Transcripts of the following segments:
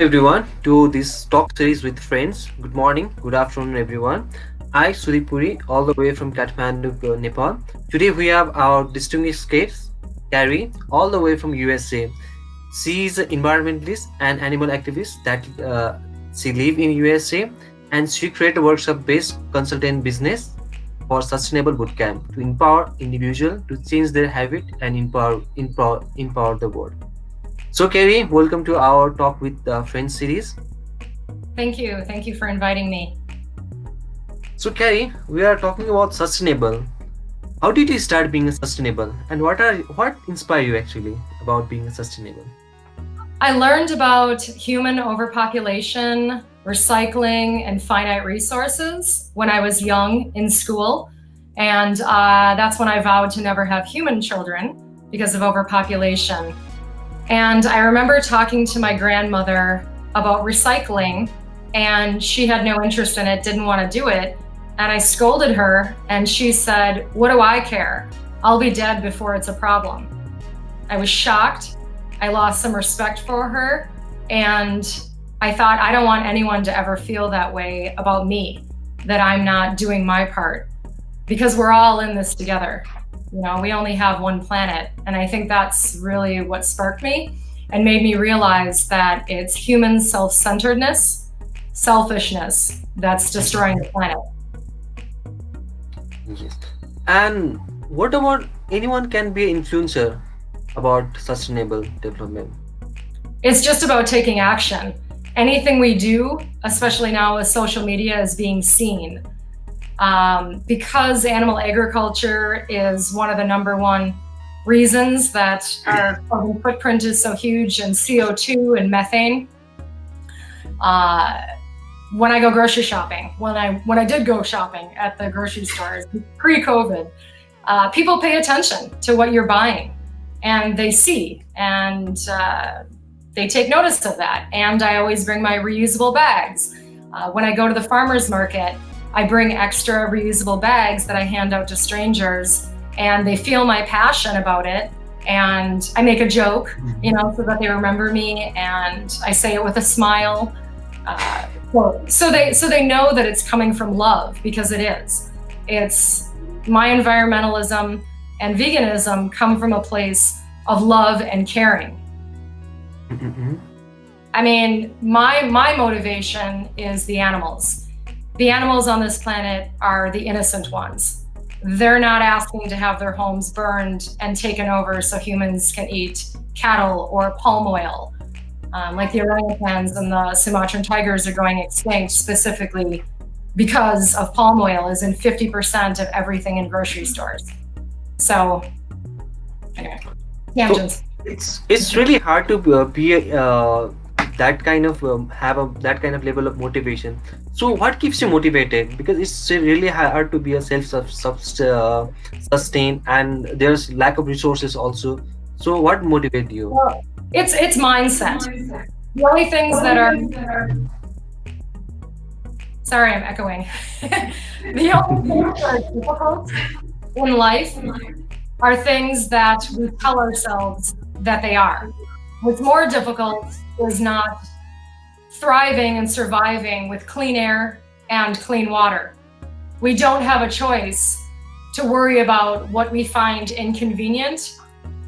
everyone to this talk series with friends. Good morning, good afternoon, everyone. I, Sudip Puri, all the way from Kathmandu, Nepal. Today we have our distinguished guest, Karrie, all the way from USA. She is an environmentalist and animal activist that she live in USA, and she create a workshop-based consultant business for Sustainable Bootcamp to empower individual to change their habit and empower the world. So, Kerry, welcome to our Talk with Friends series. Thank you. Thank you for inviting me. So, Kerry, we are talking about sustainable. How did you start being sustainable, and what inspired you actually about being sustainable? I learned about human overpopulation, recycling, and finite resources when I was young in school. And that's when I vowed to never have human children because of overpopulation. And I remember talking to my grandmother about recycling, and she had no interest in it, didn't want to do it. And I scolded her, and she said, "What do I care? I'll be dead before it's a problem." I was shocked. I lost some respect for her, and I thought, I don't want anyone to ever feel that way about me, that I'm not doing my part, because we're all in this together. You know, we only have one planet. And I think that's really what sparked me and made me realize that it's human self-centeredness, selfishness that's destroying the planet. Yes. And what about anyone can be an influencer about sustainable development? It's just about taking action. Anything we do, especially now with social media, is being seen. Because animal agriculture is one of the number one reasons that our carbon footprint is so huge, and CO2 and methane. When I go grocery shopping, when I did go shopping at the grocery stores pre-COVID, people pay attention to what you're buying, and they see, and they take notice of that. And I always bring my reusable bags. When I go to the farmer's market, I bring extra reusable bags that I hand out to strangers, and they feel my passion about it. And I make a joke, so that they remember me, and I say it with a smile. So they know that it's coming from love, because it is. It's my environmentalism and veganism come from a place of love and caring. Mm-hmm. I mean, my motivation is the animals. The animals on this planet are the innocent ones. They're not asking to have their homes burned and taken over so humans can eat cattle or palm oil. Like the orangutans and the Sumatran tigers are going extinct specifically because of palm oil is in 50% of everything in grocery stores. So, anyway, tangents. So it's really hard to be that kind of that kind of level of motivation. So what keeps you motivated? Because it's really hard to be a sustain, and there's lack of resources also. So what motivates you? Well, it's mindset. The only things that are sorry, I'm echoing. The only things that are difficult in life are things that we tell ourselves that they are. What's more difficult is not thriving and surviving with clean air and clean water. We don't have a choice to worry about what we find inconvenient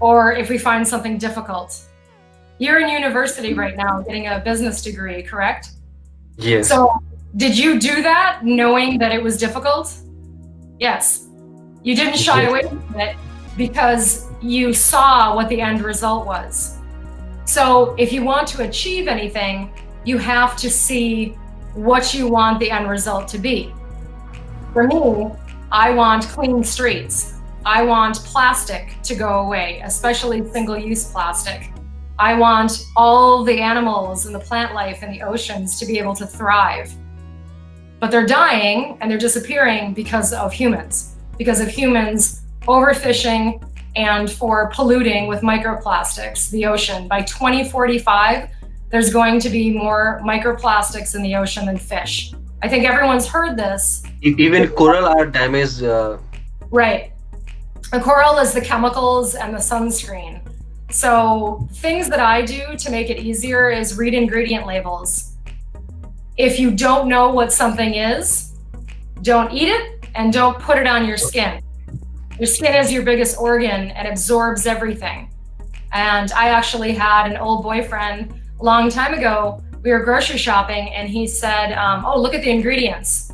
or if we find something difficult. You're in university right now getting a business degree, correct? Yes. So did you do that knowing that it was difficult? Yes. You didn't shy away from it because you saw what the end result was. So if you want to achieve anything, you have to see what you want the end result to be. For me, I want clean streets. I want plastic to go away, especially single-use plastic. I want all the animals and the plant life in the oceans to be able to thrive. But they're dying and they're disappearing because of humans overfishing and for polluting with microplastics the ocean. By 2045, there's going to be more microplastics in the ocean than fish. I think everyone's heard this. Even coral are damaged. Right. The coral is the chemicals and the sunscreen. So things that I do to make it easier is read ingredient labels. If you don't know what something is, don't eat it and don't put it on your skin. Your skin is your biggest organ and absorbs everything. And I actually had an old boyfriend a long time ago. We were grocery shopping and he said, oh, look at the ingredients.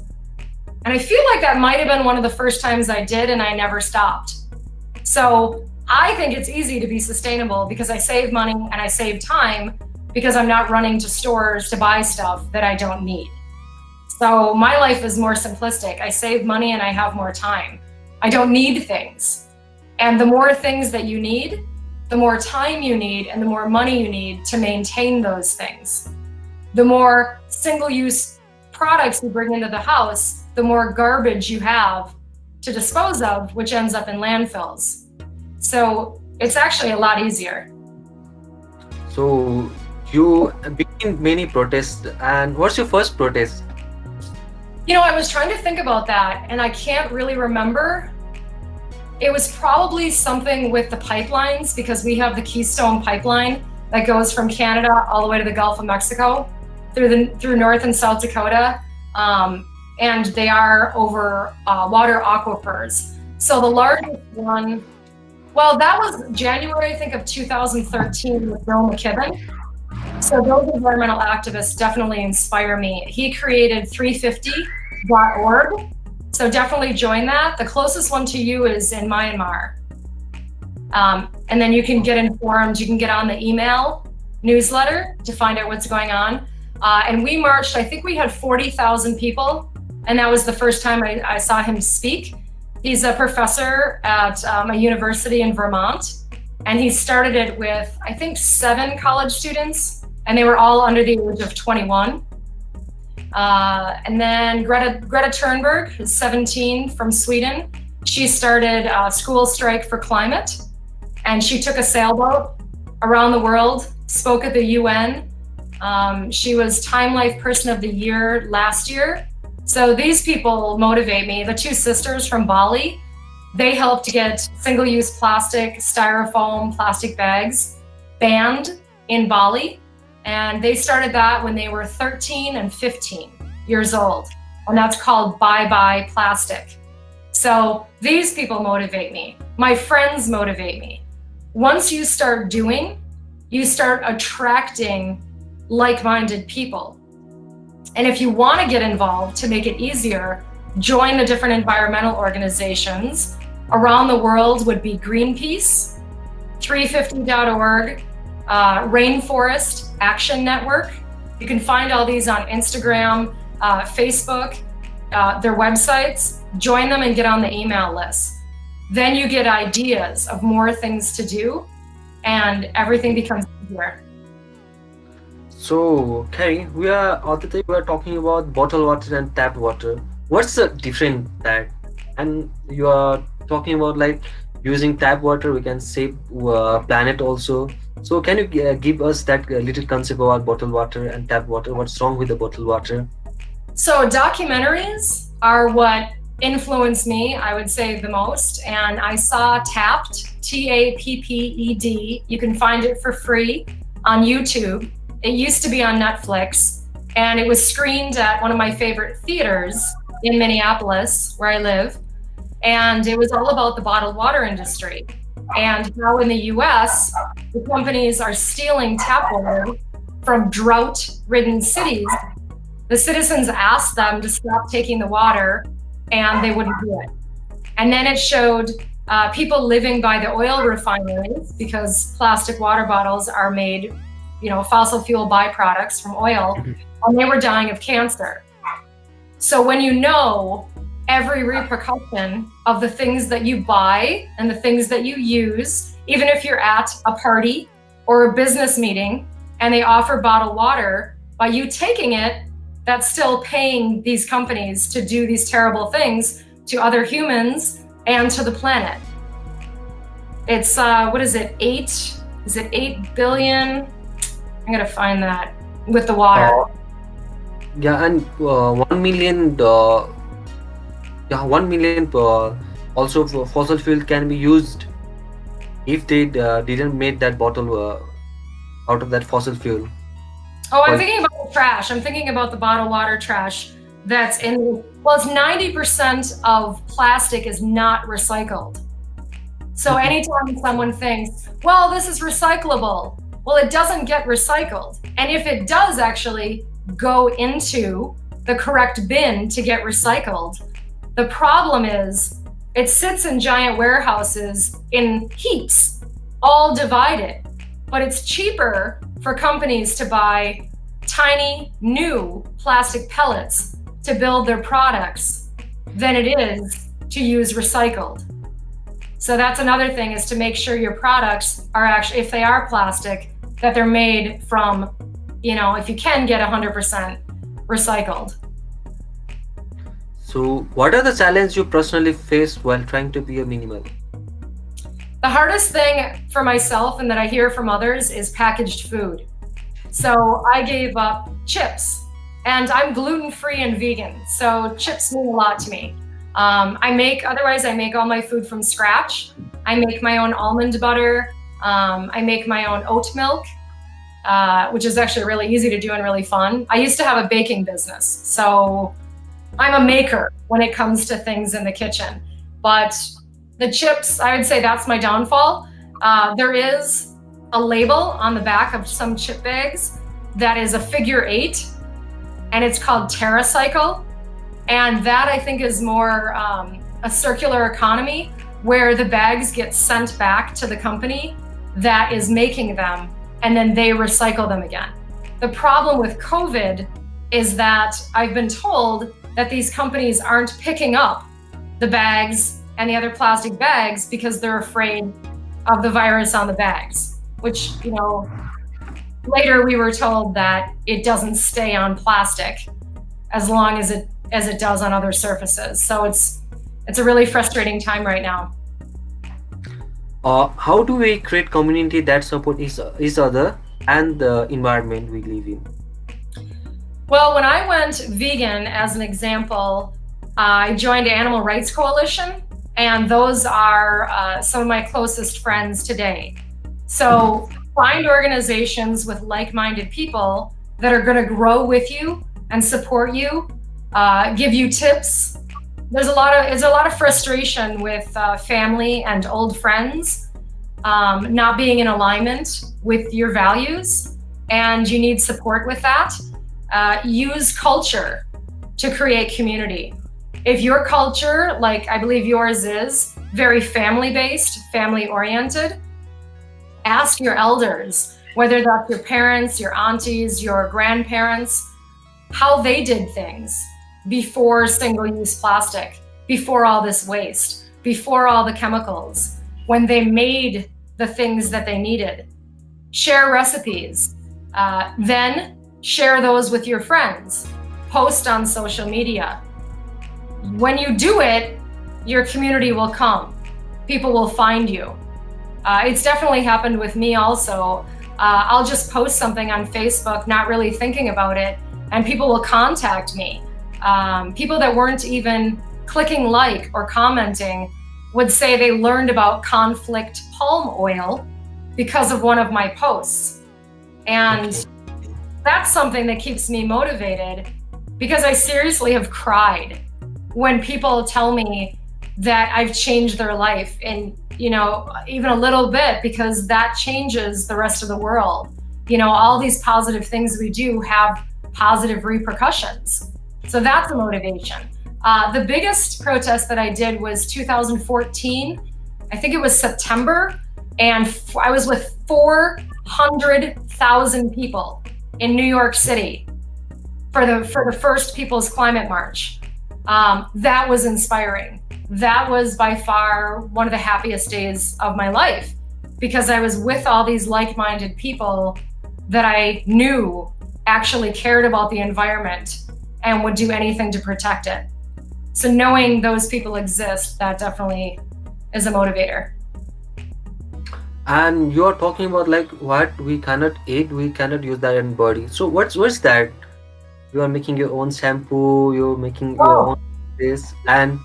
And I feel like that might have been one of the first times I did, and I never stopped. So I think it's easy to be sustainable because I save money and I save time because I'm not running to stores to buy stuff that I don't need. So my life is more simplistic. I save money and I have more time. I don't need things. And the more things that you need, the more time you need and the more money you need to maintain those things. The more single-use products you bring into the house, the more garbage you have to dispose of, which ends up in landfills. So it's actually a lot easier. So you begin many protests, and what's your first protest? You know, I was trying to think about that and I can't really remember. It was probably something with the pipelines because we have the Keystone pipeline that goes from Canada all the way to the Gulf of Mexico through North and South Dakota. And they are over water aquifers. So the largest one, well, that was January, I think, of 2013 with Bill McKibben. So those environmental activists definitely inspire me. He created 350.org. So definitely join that. The closest one to you is in Myanmar. And then you can get informed. You can get on the email newsletter to find out what's going on. And we marched, I think we had 40,000 people. And that was the first time I saw him speak. He's a professor at a university in Vermont. And he started it with, I think, 7 college students. And they were all under the age of 21. And then Greta Thunberg is 17 from Sweden. She started a school strike for climate. And she took a sailboat around the world, spoke at the UN. She was Time Life Person of the Year last year. So these people motivate me. The 2 sisters from Bali, they helped get single-use plastic, styrofoam, plastic bags banned in Bali. And they started that when they were 13 and 15 years old. And that's called Bye Bye Plastic. So these people motivate me. My friends motivate me. Once you start doing, you start attracting like-minded people. And if you want to get involved to make it easier, join the different environmental organizations. Around the world would be Greenpeace, 350.org, Rainforest Action Network. You can find all these on Instagram, Facebook, their websites. Join them and get on the email list. Then you get ideas of more things to do and everything becomes easier. So, Karrie, all the time we are talking about bottled water and tap water. What's the difference that? And you are talking about like using tap water, we can save planet also. So, can you give us that little concept about bottled water and tap water? What's wrong with the bottled water? So, documentaries are what influenced me, I would say, the most. And I saw Tapped, Tapped. You can find it for free on YouTube. It used to be on Netflix, and it was screened at one of my favorite theaters in Minneapolis, where I live. And it was all about the bottled water industry and how in the US, the companies are stealing tap water from drought-ridden cities. The citizens asked them to stop taking the water, and they wouldn't do it. And then it showed people living by the oil refineries because plastic water bottles are made, fossil fuel byproducts from oil, and they were dying of cancer. So when you know every repercussion of the things that you buy and the things that you use, even if you're at a party or a business meeting and they offer bottled water, by you taking it, that's still paying these companies to do these terrible things to other humans and to the planet. It's, 8 billion? I'm gonna find that with the water. Yeah, and 1 million. 1 million also fossil fuel can be used if they didn't make that bottle out of that fossil fuel? Oh, I'm Or thinking about the trash. I'm thinking about the bottled water trash that's in, well, it's 90% of plastic is not recycled. So Mhm. anytime someone thinks, well, this is recyclable, well, it doesn't get recycled. And if it does actually go into the correct bin to get recycled, the problem is it sits in giant warehouses in heaps, all divided. But it's cheaper for companies to buy tiny new plastic pellets to build their products than it is to use recycled. So that's another thing, is to make sure your products are actually, if they are plastic, that they're made from, if you can get 100% recycled. so, what are the challenges you personally face while trying to be a minimal? The hardest thing for myself, and that I hear from others, is packaged food. So I gave up chips, and I'm gluten-free and vegan. So chips mean a lot to me. Otherwise I make all my food from scratch. I make my own almond butter. I make my own oat milk, which is actually really easy to do and really fun. I used to have a baking business, so I'm a maker when it comes to things in the kitchen. But the chips, I would say that's my downfall. There is a label on the back of some chip bags that is a figure 8, and it's called TerraCycle. And that, I think, is more a circular economy, where the bags get sent back to the company that is making them, and then they recycle them again. The problem with COVID is that I've been told that these companies aren't picking up the bags and the other plastic bags because they're afraid of the virus on the bags, which, later we were told that it doesn't stay on plastic as long as it does on other surfaces. So it's a really frustrating time right now. How do we create community that support each other and the environment we live in? Well, when I went vegan, as an example, I joined Animal Rights Coalition, and those are some of my closest friends today. So find organizations with like-minded people that are going to grow with you and support you, give you tips. There's a lot of frustration with family and old friends not being in alignment with your values, and you need support with that. Use culture to create community. If your culture, like I believe yours is, very family-based, family-oriented, ask your elders, whether that's your parents, your aunties, your grandparents, how they did things before single-use plastic, before all this waste, before all the chemicals, when they made the things that they needed. Share recipes, then share those with your friends, post on social media. When you do it, your community will come. People will find you. It's definitely happened with me also. I'll just post something on Facebook, not really thinking about it, and people will contact me. People that weren't even clicking like or commenting would say they learned about conflict palm oil because of one of my posts. And Okay. that's something that keeps me motivated, because I seriously have cried when people tell me that I've changed their life, and even a little bit, because that changes the rest of the world. All these positive things we do have positive repercussions. So that's a motivation. The biggest protest that I did was 2014. I think it was September, and I was with 400,000 people in New York City for the first People's Climate March. That was inspiring. That was by far one of the happiest days of my life, because I was with all these like-minded people that I knew actually cared about the environment and would do anything to protect it. So knowing those people exist, that definitely is a motivator. And you are talking about like what we cannot eat, we cannot use that in body. So what's that? You are making your own shampoo, you're making your own this, and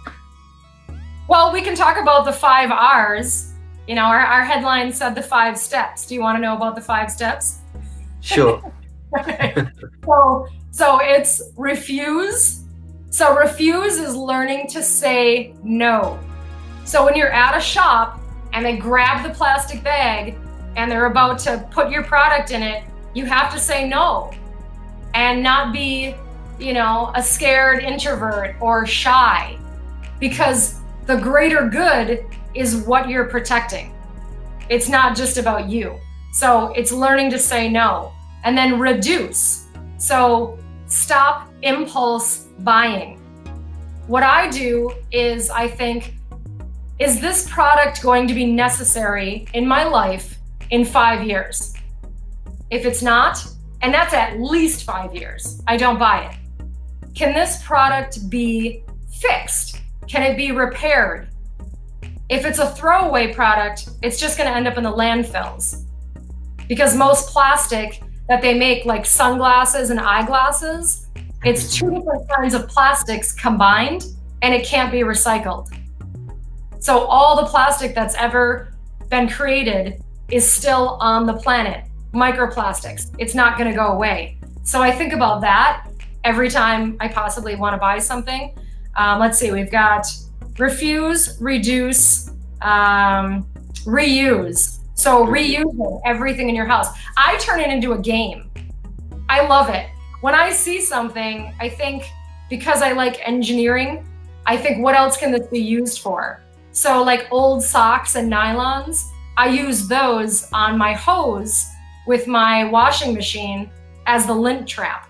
Well, we can talk about the 5 R's. Our headline said the 5 steps. Do you want to know about the 5 steps? Sure. Okay. So it's refuse. So refuse is learning to say no. So when you're at a shop and they grab the plastic bag and they're about to put your product in it, you have to say no and not be, a scared introvert or shy, because the greater good is what you're protecting. It's not just about you. So it's learning to say no. And then reduce. So stop impulse buying. What I do is I think, is this product going to be necessary in my life in 5 years? If it's not, and that's at least 5 years, I don't buy it. Can this product be fixed? Can it be repaired? If it's a throwaway product, it's just going to end up in the landfills, because most plastic that they make, like sunglasses and eyeglasses, it's 2 different kinds of plastics combined, and it can't be recycled. So all the plastic that's ever been created is still on the planet. Microplastics, it's not going to go away. So I think about that every time I possibly want to buy something. Let's see, we've got refuse, reduce, reuse. So reusing everything in your house. I turn it into a game. I love it. When I see something, I think, because I like engineering, I think, what else can this be used for? So like old socks and nylons, I use those on my hose with my washing machine as the lint trap.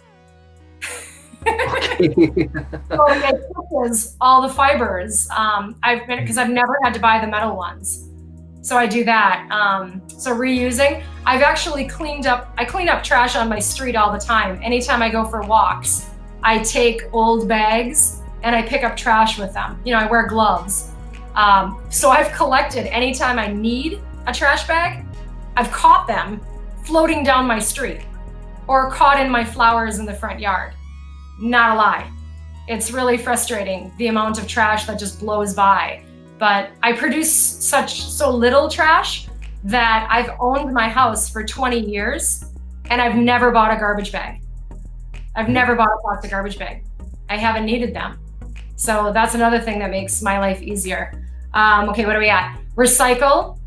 So it catches all the fibers. Because I've never had to buy the metal ones. So I do that. So reusing. I've actually clean up trash on my street all the time. Anytime I go for walks, I take old bags and I pick up trash with them. I wear gloves. So I've collected, anytime I need a trash bag, I've caught them floating down my street or caught in my flowers in the front yard. Not a lie. It's really frustrating, the amount of trash that just blows by. But I produce so little trash that I've owned my house for 20 years and I've never bought a garbage bag. I've never bought a plastic garbage bag. I haven't needed them. So that's another thing that makes my life easier. Okay, what are we at? Recycle.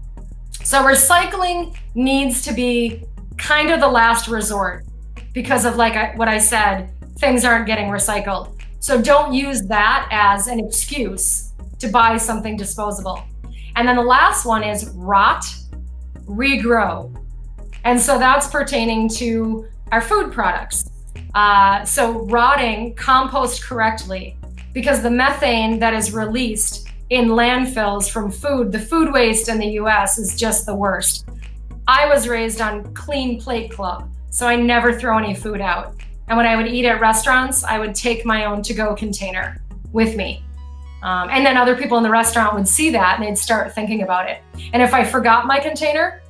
So recycling needs to be kind of the last resort, because of what I said, things aren't getting recycled. So don't use that as an excuse to buy something disposable. And then the last one is rot, regrow. And so that's pertaining to our food products. So rotting, compost correctly, because the methane that is released in landfills from food, the food waste in the US is just the worst. I was raised on Clean Plate Club, so I never throw any food out. And when I would eat at restaurants, I would take my own to-go container with me. And then other people in the restaurant would see that and they'd start thinking about it. And if I forgot my container,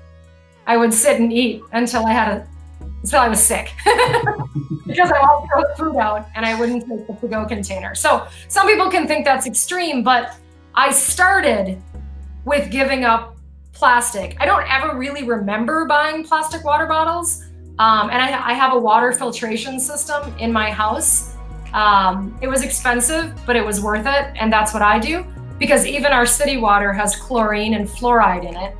I would sit and eat until I was sick because I won't throw the food out and I wouldn't take the to-go container. So some people can think that's extreme, but I started with giving up plastic. I don't ever really remember buying plastic water bottles. And I have a water filtration system in my house. It was expensive, but it was worth it. And that's what I do, because even our city water has chlorine and fluoride in it,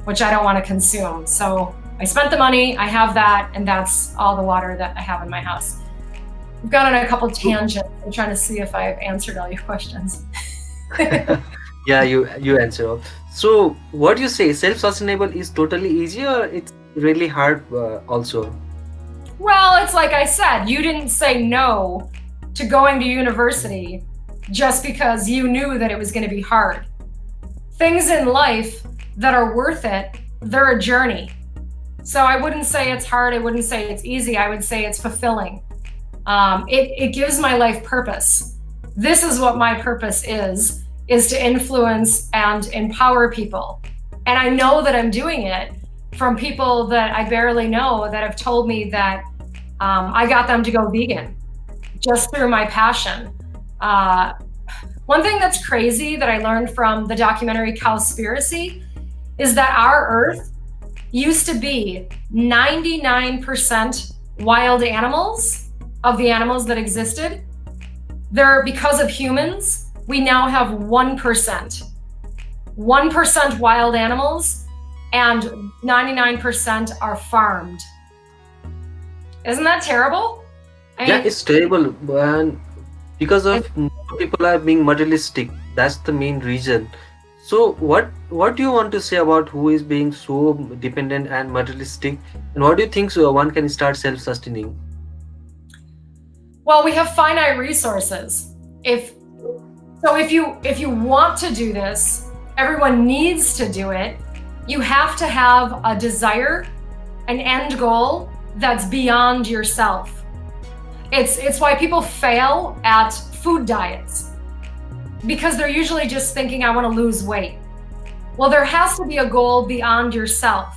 which I don't want to consume. So I spent the money, I have that, and that's all the water that I have in my house. We've gone on a couple tangents. I'm trying to see if I've answered all your questions. Yeah, you answer all. So what do you say, self-sustainable is totally easy, or it's really hard also? Well, it's like I said, you didn't say no to going to university just because you knew that it was going to be hard. Things in life that are worth it, they're a journey. So I wouldn't say it's hard. I wouldn't say it's easy. I would say it's fulfilling. It gives my life purpose. This is what my purpose is to influence and empower people. And I know that I'm doing it from people that I barely know that have told me that I got them to go vegan just through my passion. One thing that's crazy that I learned from the documentary Cowspiracy is that our Earth used to be 99% wild animals of the animals that existed. Because of humans, we now have 1%. 1% wild animals and 99% are farmed. Isn't that terrible? Yeah, it's terrible, and because of people are being materialistic. That's the main reason. So, what do you want to say about who is being so dependent and materialistic, and what do you think so one can start self-sustaining? Well, we have finite resources. If you want to do this, everyone needs to do it. You have to have a desire, an end goal that's beyond yourself. It's why people fail at food diets, because they're usually just thinking, I want to lose weight. Well, there has to be a goal beyond yourself.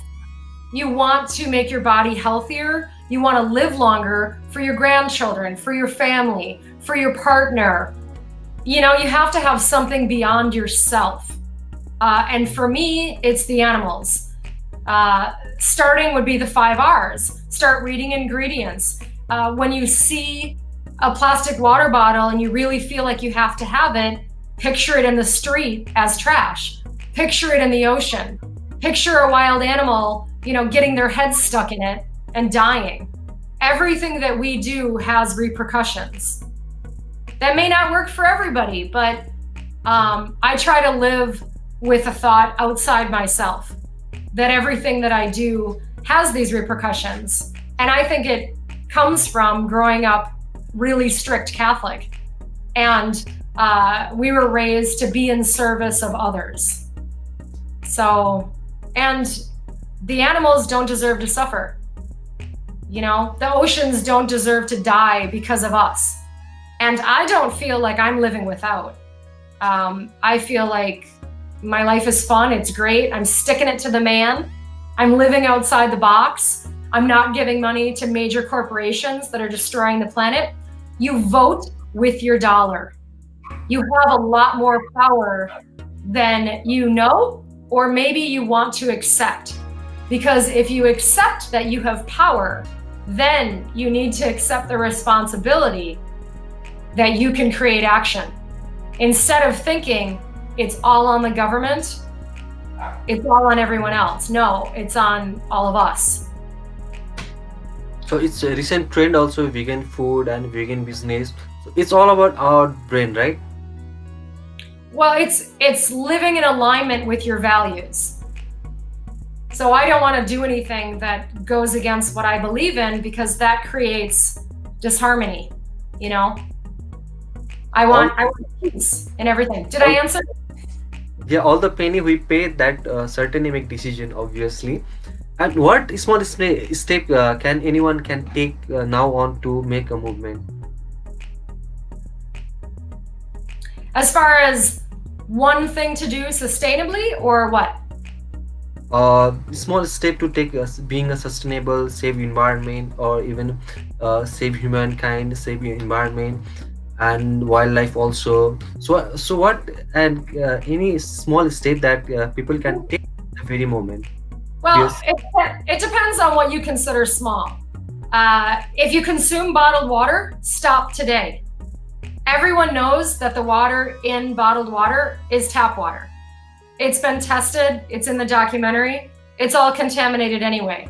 You want to make your body healthier. You want to live longer for your grandchildren, for your family, for your partner. You have to have something beyond yourself. And for me, it's the animals. Starting would be the 5 R's. Start reading ingredients. When you see a plastic water bottle and you really feel like you have to have it, picture it in the street as trash. Picture it in the ocean. Picture a wild animal, getting their head stuck in it and dying. Everything that we do has repercussions. That may not work for everybody, but I try to live with a thought outside myself, that everything that I do has these repercussions. And I think it comes from growing up really strict Catholic. And we were raised to be in service of others. So, and the animals don't deserve to suffer. The oceans don't deserve to die because of us. And I don't feel like I'm living without. I feel like my life is fun. It's great. I'm sticking it to the man. I'm living outside the box. I'm not giving money to major corporations that are destroying the planet. You vote with your dollar. You have a lot more power than you know, or maybe you want to accept. Because if you accept that you have power, then you need to accept the responsibility that you can create action. Instead of thinking it's all on the government, it's all on everyone else. No, it's on all of us. So it's a recent trend also, vegan food and vegan business. So it's all about our brain, right? Well, it's living in alignment with your values. So I don't want to do anything that goes against what I believe in, because that creates disharmony. I want peace in everything. Did I answer? Yeah, all the penny we pay, that certainly make decision, obviously. And what small step can anyone can take now on to make a movement? As far as one thing to do sustainably, or what? Small step to take, being a sustainable, save environment, or even save humankind, save your environment and wildlife also. So what, and any small step that people can take at the very moment? Well, Yes. it depends on what you consider small. If you consume bottled water, stop today. Everyone knows that the water in bottled water is tap water. It's been tested, it's in the documentary, it's all contaminated anyway.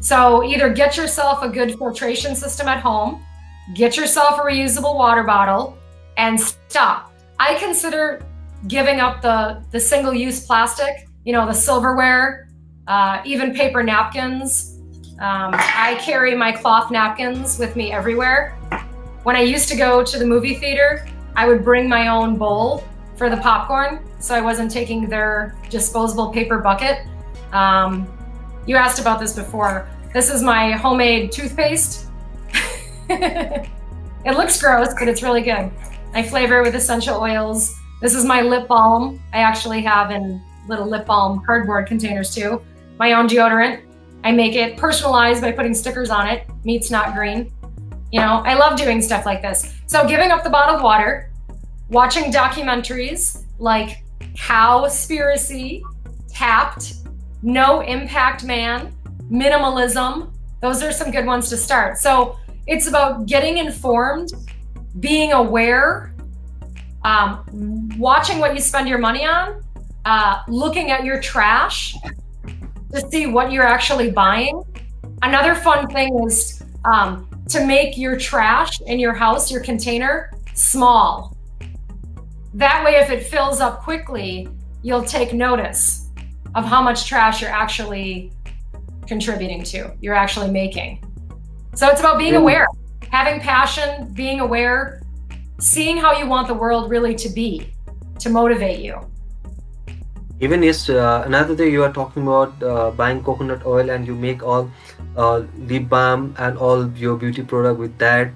So either get yourself a good filtration system at home, get yourself a reusable water bottle, and stop. I consider giving up the single-use plastic, the silverware, even paper napkins. I carry my cloth napkins with me everywhere. When I used to go to the movie theater, I would bring my own bowl for the popcorn, so I wasn't taking their disposable paper bucket. You asked about this before. This is my homemade toothpaste. It looks gross, but it's really good. I flavor it with essential oils. This is my lip balm. I actually have in little lip balm cardboard containers too. My own deodorant. I make it personalized by putting stickers on it. Meat's not green. I love doing stuff like this. So giving up the bottled water, watching documentaries like Cowspiracy, tapped, no impact man, minimalism. Those are some good ones to start. So it's about getting informed, being aware, watching what you spend your money on, looking at your trash to see what you're actually buying. Another fun thing is to make your trash in your house, your container, small. That way, if it fills up quickly, you'll take notice of how much trash you're actually contributing to, you're actually making. So it's about being aware, having passion, being aware, seeing how you want the world really to be, to motivate you. Even yes, another day you are talking about buying coconut oil and you make all lip balm and all your beauty product with that.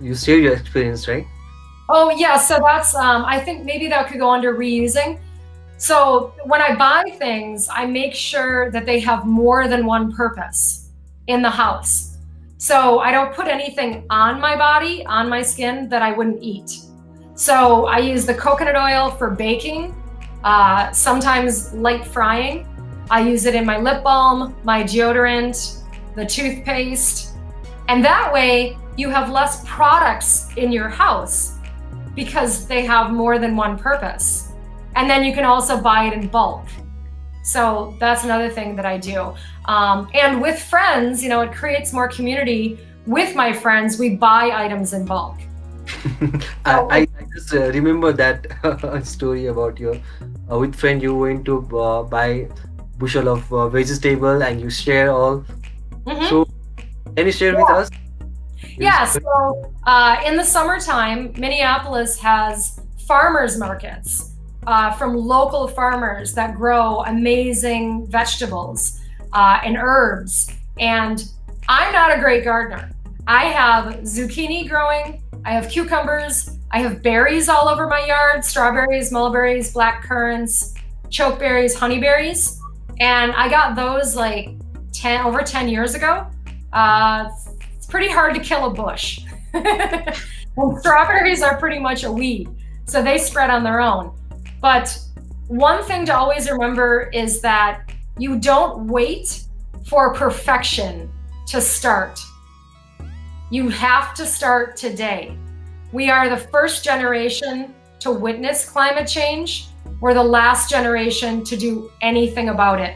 You share your experience, right? Oh yeah, so that's, I think maybe that could go under reusing. So when I buy things, I make sure that they have more than one purpose in the house. So I don't put anything on my body, on my skin that I wouldn't eat. So I use the coconut oil for baking, sometimes light frying. I use it in my lip balm, my deodorant, the toothpaste. And that way you have less products in your house because they have more than one purpose. And then you can also buy it in bulk. So that's another thing that I do. And with friends, it creates more community. With my friends, we buy items in bulk. I just remember that story about your with friend you went to buy bushel of vegetable and you share all. So can you share with us? Yeah, so in the summertime, Minneapolis has farmers markets from local farmers that grow amazing vegetables and herbs. And I'm not a great gardener. I have zucchini growing, I have cucumbers, I have berries all over my yard, strawberries, mulberries, black currants, chokeberries, honeyberries. And I got those like over 10 years ago. It's pretty hard to kill a bush. And strawberries are pretty much a weed, so they spread on their own. But one thing to always remember is that you don't wait for perfection to start. You have to start today. We are the first generation to witness climate change. We're the last generation to do anything about it.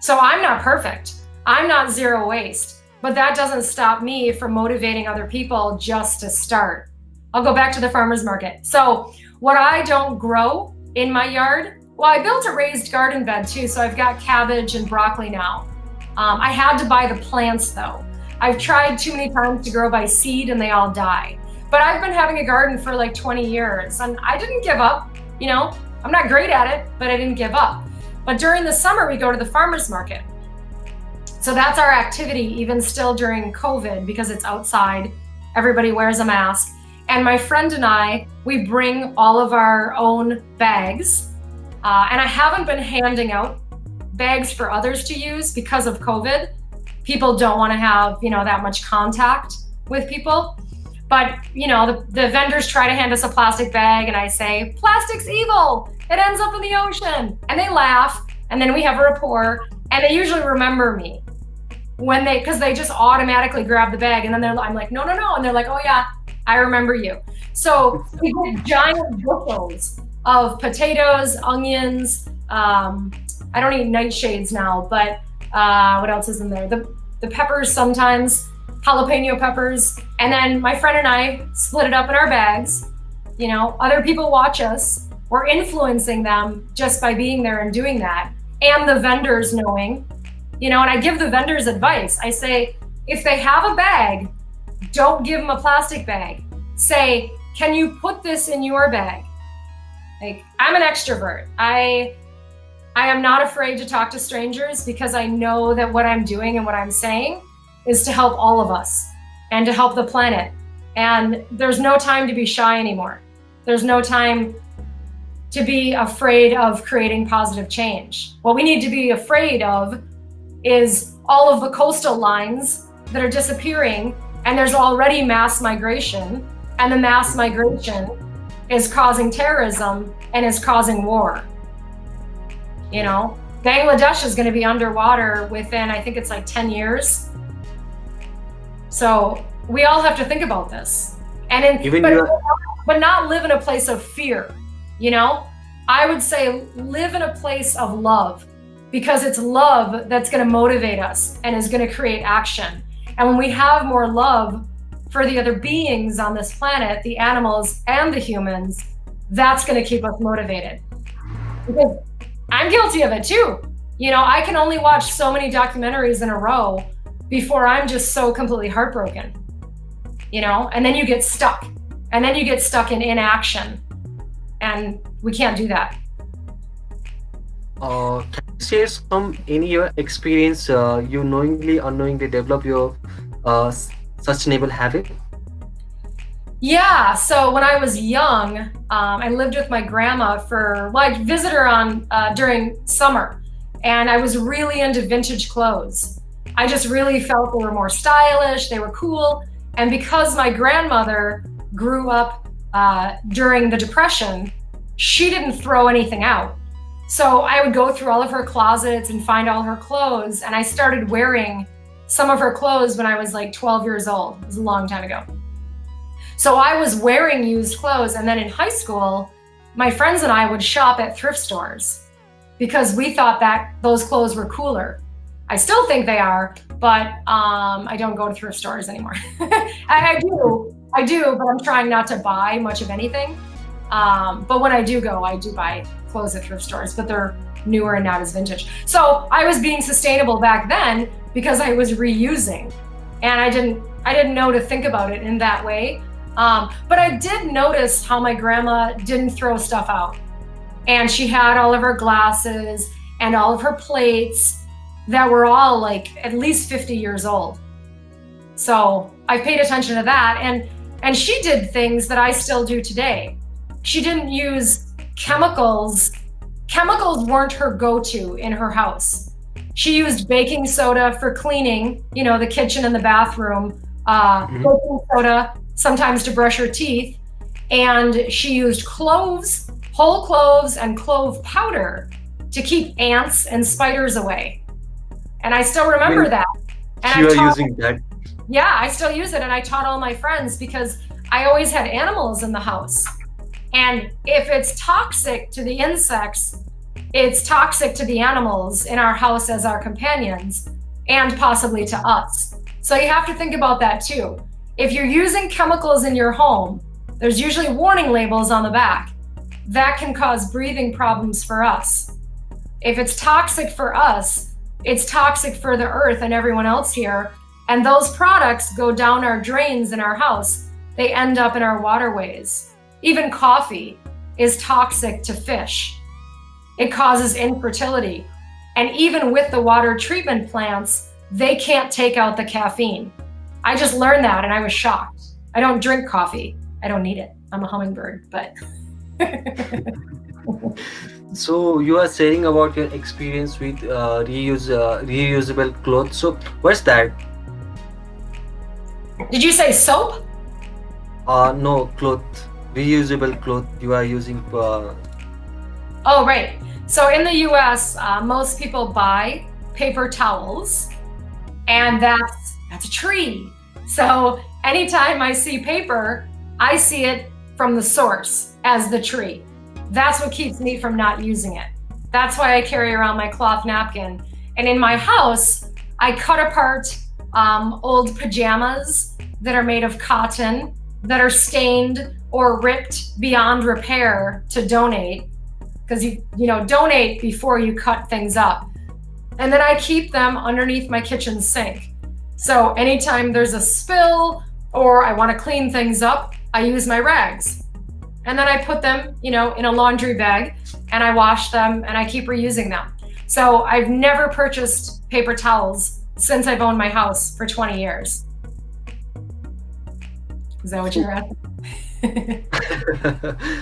So I'm not perfect. I'm not zero waste, but that doesn't stop me from motivating other people just to start. I'll go back to the farmer's market. So what I don't grow in my yard, well, I built a raised garden bed too, so I've got cabbage and broccoli now. I had to buy the plants though. I've tried too many times to grow by seed and they all die. But I've been having a garden for like 20 years and I didn't give up. I'm not great at it, but I didn't give up. But during the summer, we go to the farmer's market. So that's our activity, even still during COVID, because it's outside, everybody wears a mask. And my friend and I, we bring all of our own bags. And I haven't been handing out bags for others to use because of COVID. People don't want to have, that much contact with people. But, the vendors try to hand us a plastic bag and I say, plastic's evil. It ends up in the ocean. And they laugh. And then we have a rapport. And they usually remember me because they just automatically grab the bag. And then I'm like, no. And they're like, oh yeah, I remember you. So we get giant bushels of potatoes, onions. I don't eat nightshades now, but what else is in there? The peppers sometimes, jalapeno peppers. And then my friend and I split it up in our bags. Other people watch us. We're influencing them just by being there and doing that. And the vendors knowing, and I give the vendors advice. I say, if they have a bag, don't give them a plastic bag. Say, can you put this in your bag? Like, I'm an extrovert. I am not afraid to talk to strangers because I know that what I'm doing and what I'm saying is to help all of us and to help the planet. And there's no time to be shy anymore. There's no time to be afraid of creating positive change. What we need to be afraid of is all of the coastal lines that are disappearing, and there's already mass migration, and the mass migration is causing terrorism and is causing war. You know, Bangladesh is going to be underwater within, I think it's like 10 years. So we all have to think about this, but not live in a place of fear. You know, I would say live in a place of love, because it's love that's going to motivate us and is going to create action. And when we have more love for the other beings on this planet, the animals and the humans, that's going to keep us motivated. Because I'm guilty of it too. You know, I can only watch so many documentaries in a row before I'm just so completely heartbroken, you know, and then you get stuck, and then you get stuck in inaction, and we can't do that. Can you share any your experience you knowingly, unknowingly develop your sustainable habit? Yeah, so when I was young, I lived with my grandma I'd visit her during summer, and I was really into vintage clothes. I just really felt they were more stylish, they were cool. And because my grandmother grew up during the Depression, she didn't throw anything out. So I would go through all of her closets and find all her clothes. And I started wearing some of her clothes when I was like 12 years old. It was a long time ago. So I was wearing used clothes. And then in high school, my friends and I would shop at thrift stores because we thought that those clothes were cooler. I still think they are, but I don't go to thrift stores anymore. I do, but I'm trying not to buy much of anything. But when I do go, I do buy clothes at thrift stores, but they're newer and not as vintage. So I was being sustainable back then because I was reusing, and I didn't know to think about it in that way. But I did notice how my grandma didn't throw stuff out, and she had all of her glasses and all of her plates that were all like at least 50 years old. So I paid attention to that, and she did things that I still do today. She didn't use chemicals. Chemicals weren't her go-to in her house. She used baking soda for cleaning, you know, the kitchen and the bathroom, baking soda sometimes to brush her teeth, and she used cloves, whole cloves, and clove powder to keep ants and spiders away. And I still remember that. And you are using that? Yeah, I still use it, and I taught all my friends because I always had animals in the house. And if it's toxic to the insects, it's toxic to the animals in our house as our companions, and possibly to us. So you have to think about that too. If you're using chemicals in your home, there's usually warning labels on the back. That can cause breathing problems for us. If it's toxic for us, it's toxic for the earth and everyone else here. And those products go down our drains in our house. They end up in our waterways. Even coffee is toxic to fish. It causes infertility. And even with the water treatment plants, they can't take out the caffeine. I just learned that and I was shocked. I don't drink coffee. I don't need it. I'm a hummingbird, but. So you are saying about your experience with reusable clothes. So what's that? Did you say soap? No, cloth. Reusable cloth you are using. Oh, right. So in the US, most people buy paper towels, and that's a tree. So anytime I see paper, I see it from the source as the tree. That's what keeps me from not using it. That's why I carry around my cloth napkin. And in my house, I cut apart old pajamas that are made of cotton, that are stained or ripped beyond repair to donate, because you donate before you cut things up. And then I keep them underneath my kitchen sink. So anytime there's a spill or I want to clean things up, I use my rags. And then I put them, in a laundry bag, and I wash them and I keep reusing them. So I've never purchased paper towels since I've owned my house for 20 years. Is that what you're asking?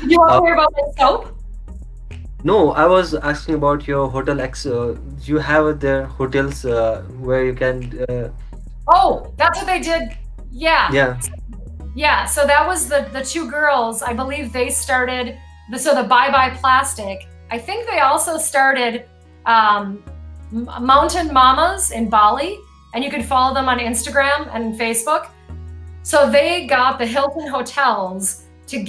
You want to hear about my soap? No, I was asking about your hotel. You have their hotels where you can. Oh, that's what they did. Yeah. Yeah. Yeah. So that was the two girls. I believe they started the Bye Bye Plastic. I think they also started mountain mamas in Bali, and you can follow them on Instagram and Facebook. So they got the Hilton hotels to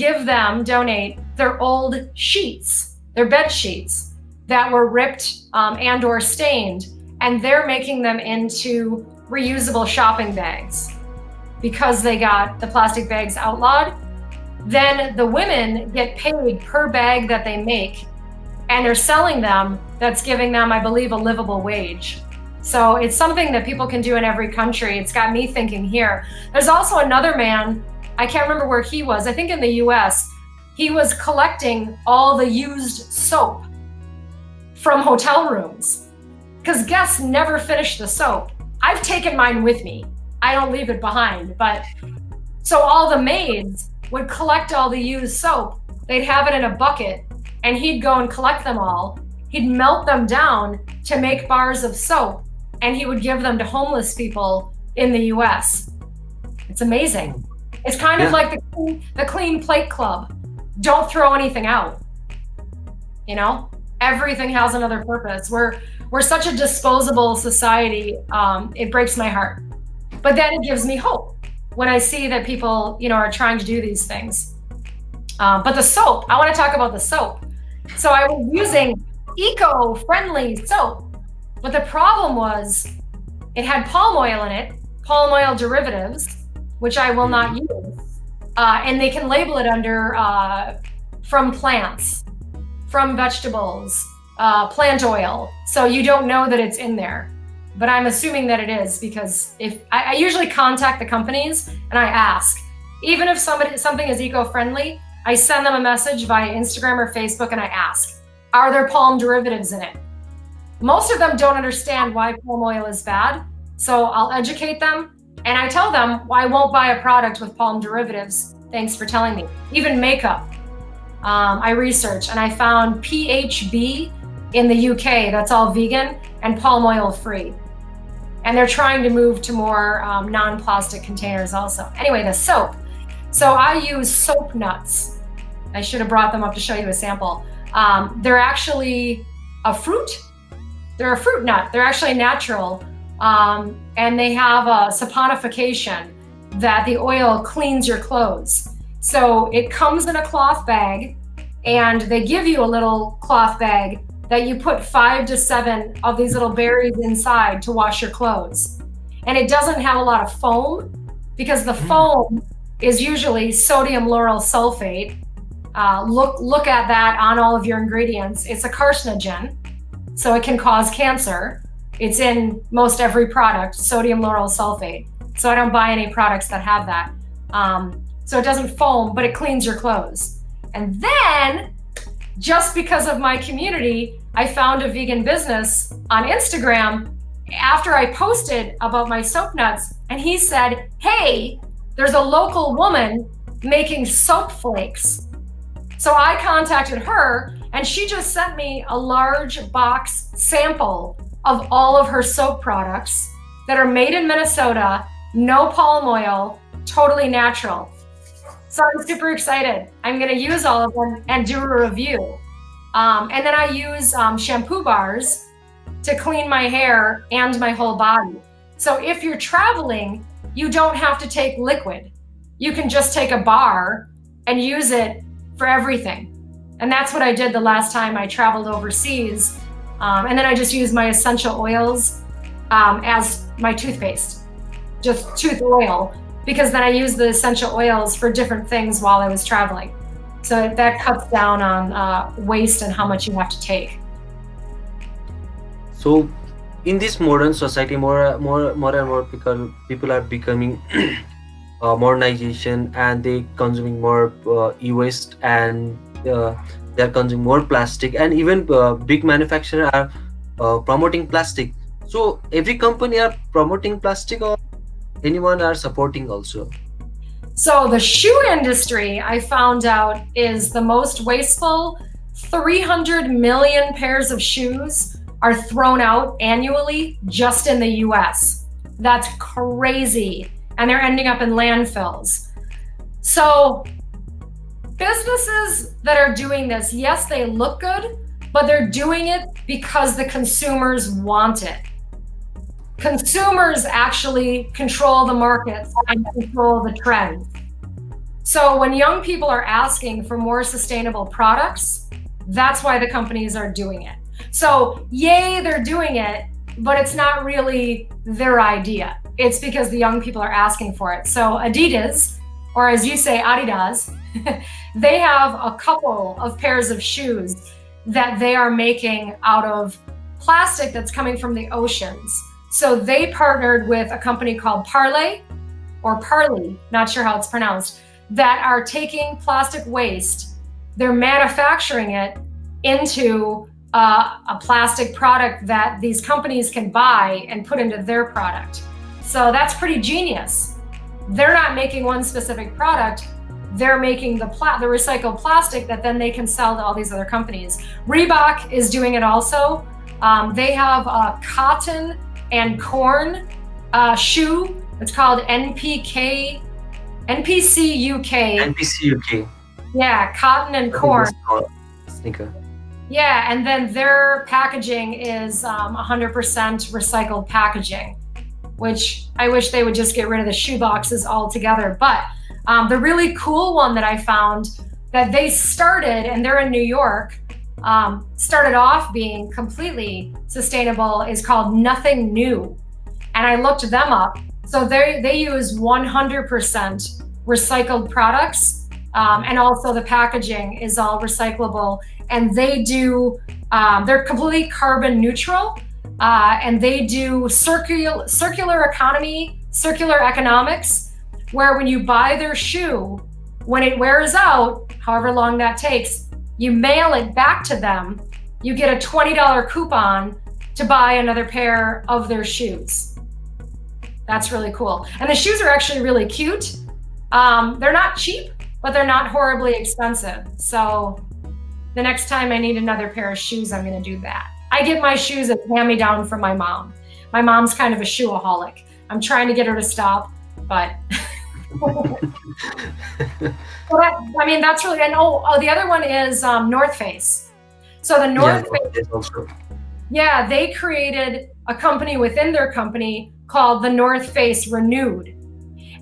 donate their old sheets, their bed sheets that were ripped and or stained, and they're making them into reusable shopping bags because they got the plastic bags outlawed. Then the women get paid per bag that they make, and they're selling them. That's giving them, I believe, a livable wage. So it's something that people can do in every country. It's got me thinking here. There's also another man, I can't remember where he was, I think in the US. He was collecting all the used soap from hotel rooms because guests never finish the soap. I've taken mine with me. I don't leave it behind. But so all the maids would collect all the used soap. They'd have it in a bucket, and he'd go and collect them all. He'd melt them down to make bars of soap, and he would give them to homeless people in the US. It's amazing. It's kind of like the Clean Plate Club. Don't throw anything out. You know, everything has another purpose. We're such a disposable society. It breaks my heart. But then it gives me hope when I see that people, are trying to do these things. But the soap, I want to talk about the soap. So I was using eco-friendly soap, but the problem was it had palm oil in it, palm oil derivatives, which I will not use. And they can label it under from plants, from vegetables, plant oil. So you don't know that it's in there. But I'm assuming that it is, because if I usually contact the companies and I ask, even if something is eco-friendly, I send them a message via Instagram or Facebook and I ask, are there palm derivatives in it? Most of them don't understand why palm oil is bad. So I'll educate them and I tell them why I won't buy a product with palm derivatives. Thanks for telling me. Even makeup. I researched and I found PHB in the UK, that's all vegan and palm oil free. And they're trying to move to more non-plastic containers also. Anyway, the soap. So I use soap nuts. I should have brought them up to show you a sample. They're actually a fruit. They're a fruit nut. They're actually natural. And they have a saponification that the oil cleans your clothes. So it comes in a cloth bag, and they give you a little cloth bag that you put 5 to 7 of these little berries inside to wash your clothes. And it doesn't have a lot of foam, because the foam is usually sodium lauryl sulfate. Look at that on all of your ingredients. It's a carcinogen, so it can cause cancer. It's in most every product, sodium lauryl sulfate. So I don't buy any products that have that. So it doesn't foam, but it cleans your clothes. And then, just because of my community, I found a vegan business on Instagram after I posted about my soap nuts, and he said, hey, there's a local woman making soap flakes. So I contacted her, and she just sent me a large box sample of all of her soap products that are made in Minnesota, no palm oil, totally natural. So I'm super excited. I'm gonna use all of them and do a review. And then I use shampoo bars to clean my hair and my whole body. So if you're traveling, you don't have to take liquid. You can just take a bar and use it for everything. And that's what I did the last time I traveled overseas. And then I just used my essential oils as my toothpaste, just tooth oil, because then I used the essential oils for different things while I was traveling. So that cuts down on waste and how much you have to take. So in this modern society, more and more people are becoming modernization, and they consuming more e-waste, and they're consuming more plastic, and even big manufacturers are promoting plastic. So every company are promoting plastic, or anyone are supporting also? So the shoe industry, I found out, is the most wasteful. 300 million pairs of shoes are thrown out annually just in the US. That's crazy. And they're ending up in landfills. So businesses that are doing this, yes, they look good, but they're doing it because the consumers want it. Consumers actually control the markets and control the trends. So when young people are asking for more sustainable products, that's why the companies are doing it. So yay, they're doing it, but it's not really their idea. It's because the young people are asking for it. So Adidas, or as you say, Adidas, they have a couple of pairs of shoes that they are making out of plastic that's coming from the oceans. So they partnered with a company called Parley, or Parley, not sure how it's pronounced, that are taking plastic waste, they're manufacturing it into a plastic product that these companies can buy and put into their product. So that's pretty genius. They're not making one specific product, they're making the recycled plastic that then they can sell to all these other companies. Reebok is doing it also. They have a cotton and corn shoe. It's called NPC UK. NPC UK. Yeah, cotton and corn. Sneaker. Yeah, and then their packaging is 100% recycled packaging, which I wish they would just get rid of the shoe boxes altogether. But the really cool one that I found that they started, and they're in New York, started off being completely sustainable, is called Nothing New. And I looked them up. So they use 100% recycled products, and also the packaging is all recyclable. And they do, they're completely carbon neutral, and they do circular economy, circular economics, where when you buy their shoe, when it wears out, however long that takes, you mail it back to them, you get a $20 coupon to buy another pair of their shoes. That's really cool. And the shoes are actually really cute. They're not cheap, but they're not horribly expensive. So the next time I need another pair of shoes, I'm gonna do that. I get my shoes as hand-me-down from my mom. My mom's kind of a shoeaholic. I'm trying to get her to stop, but that's really, and the other one is North Face. So the North Face also. Yeah, they created a company within their company called the North Face Renewed.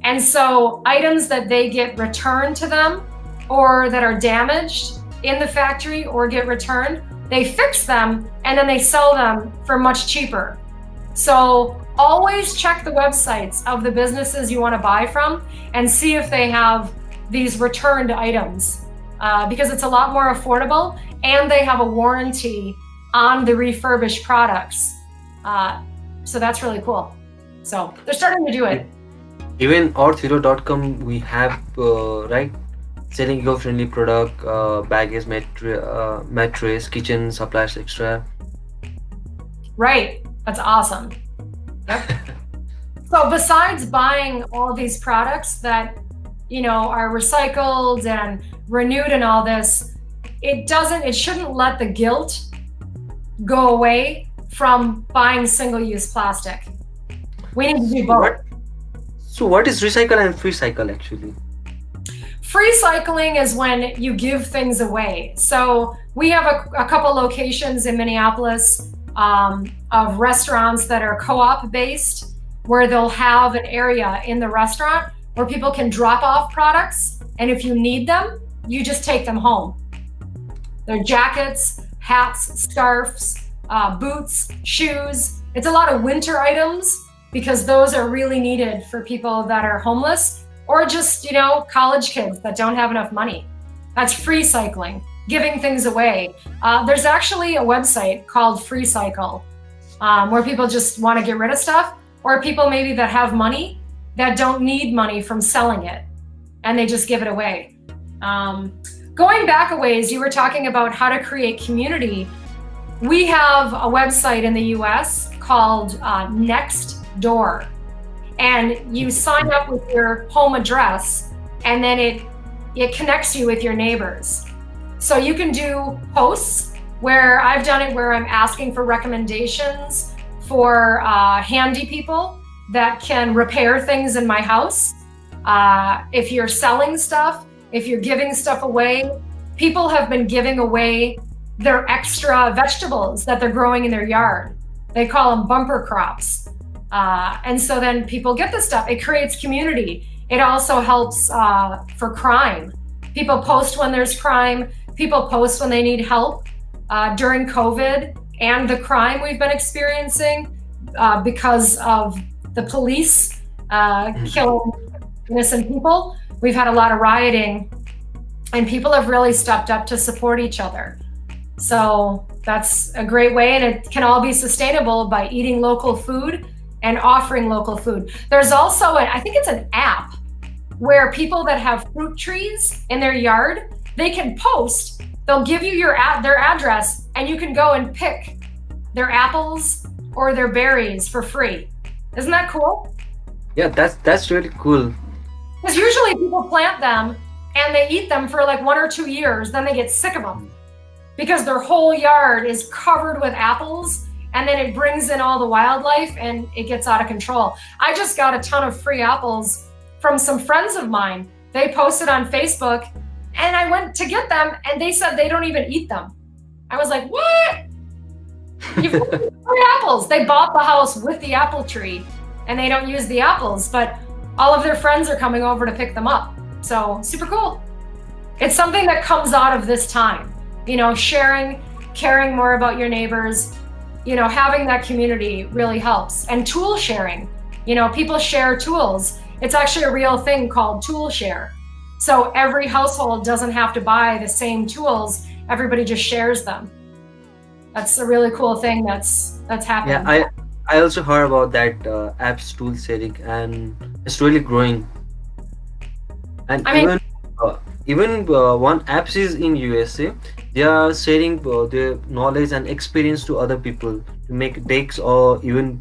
And so items that they get returned to them or that are damaged in the factory or get returned, they fix them and then they sell them for much cheaper. So always check the websites of the businesses you want to buy from and see if they have these returned items, because it's a lot more affordable and they have a warranty on the refurbished products. So that's really cool. So they're starting to do it. Even earthhero.com, we have, right? Selling eco-friendly product, baggage, mattress, kitchen supplies, etc. Right. That's awesome. Yep. So besides buying all these products that, are recycled and renewed and all this, it shouldn't let the guilt go away from buying single-use plastic. We need to do both. So what is recycle and free cycle actually? Free cycling is when you give things away. So we have a couple locations in Minneapolis of restaurants that are co-op based, where they'll have an area in the restaurant where people can drop off products. And if you need them, you just take them home. They're jackets, hats, scarves, boots, shoes. It's a lot of winter items because those are really needed for people that are homeless or just, college kids that don't have enough money. That's free cycling, giving things away. There's actually a website called Free Cycle, where people just want to get rid of stuff, or people maybe that have money that don't need money from selling it, and they just give it away. Going back a ways, you were talking about how to create community. We have a website in the US called Nextdoor, and you sign up with your home address, and then it connects you with your neighbors. So you can do posts where I've done it where I'm asking for recommendations for handy people that can repair things in my house. If you're selling stuff, if you're giving stuff away, people have been giving away their extra vegetables that they're growing in their yard. They call them bumper crops. And so then people get this stuff. It creates community. It also helps for crime. People post when there's crime. People post when they need help during COVID and the crime we've been experiencing because of the police killing innocent people. We've had a lot of rioting, and people have really stepped up to support each other. So that's a great way, and it can all be sustainable by eating local food and offering local food. There's also, I think it's an app where people that have fruit trees in their yard, they can post, they'll give you their address, and you can go and pick their apples or their berries for free. Isn't that cool? Yeah, that's really cool. Because usually people plant them and they eat them for like 1 or 2 years, then they get sick of them because their whole yard is covered with apples, and then it brings in all the wildlife and it gets out of control. I just got a ton of free apples from some friends of mine. They posted on Facebook, and I went to get them, and they said they don't even eat them. I was like, what? You've got free apples. They bought the house with the apple tree, and they don't use the apples, but all of their friends are coming over to pick them up. So super cool. It's something that comes out of this time, sharing, caring more about your neighbors, having that community really helps. And tool sharing, people share tools. It's actually a real thing called tool share. So every household doesn't have to buy the same tools. Everybody just shares them. That's a really cool thing that's happening. Yeah, I also heard about that apps tool sharing, and it's really growing. And even one apps is in USA. They are sharing their knowledge and experience to other people to make decks or even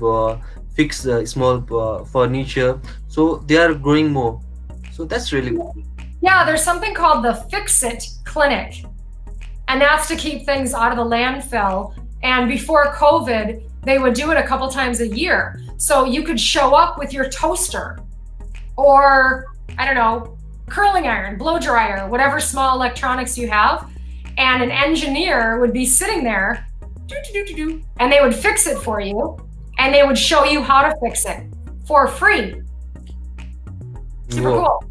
fix small furniture. So they are growing more. So that's really cool. Yeah, there's something called the Fix It Clinic, and that's to keep things out of the landfill. And before COVID, they would do it a couple times a year. So you could show up with your toaster or, I don't know, curling iron, blow dryer, whatever small electronics you have, and an engineer would be sitting there, and they would fix it for you, and they would show you how to fix it for free. Super cool.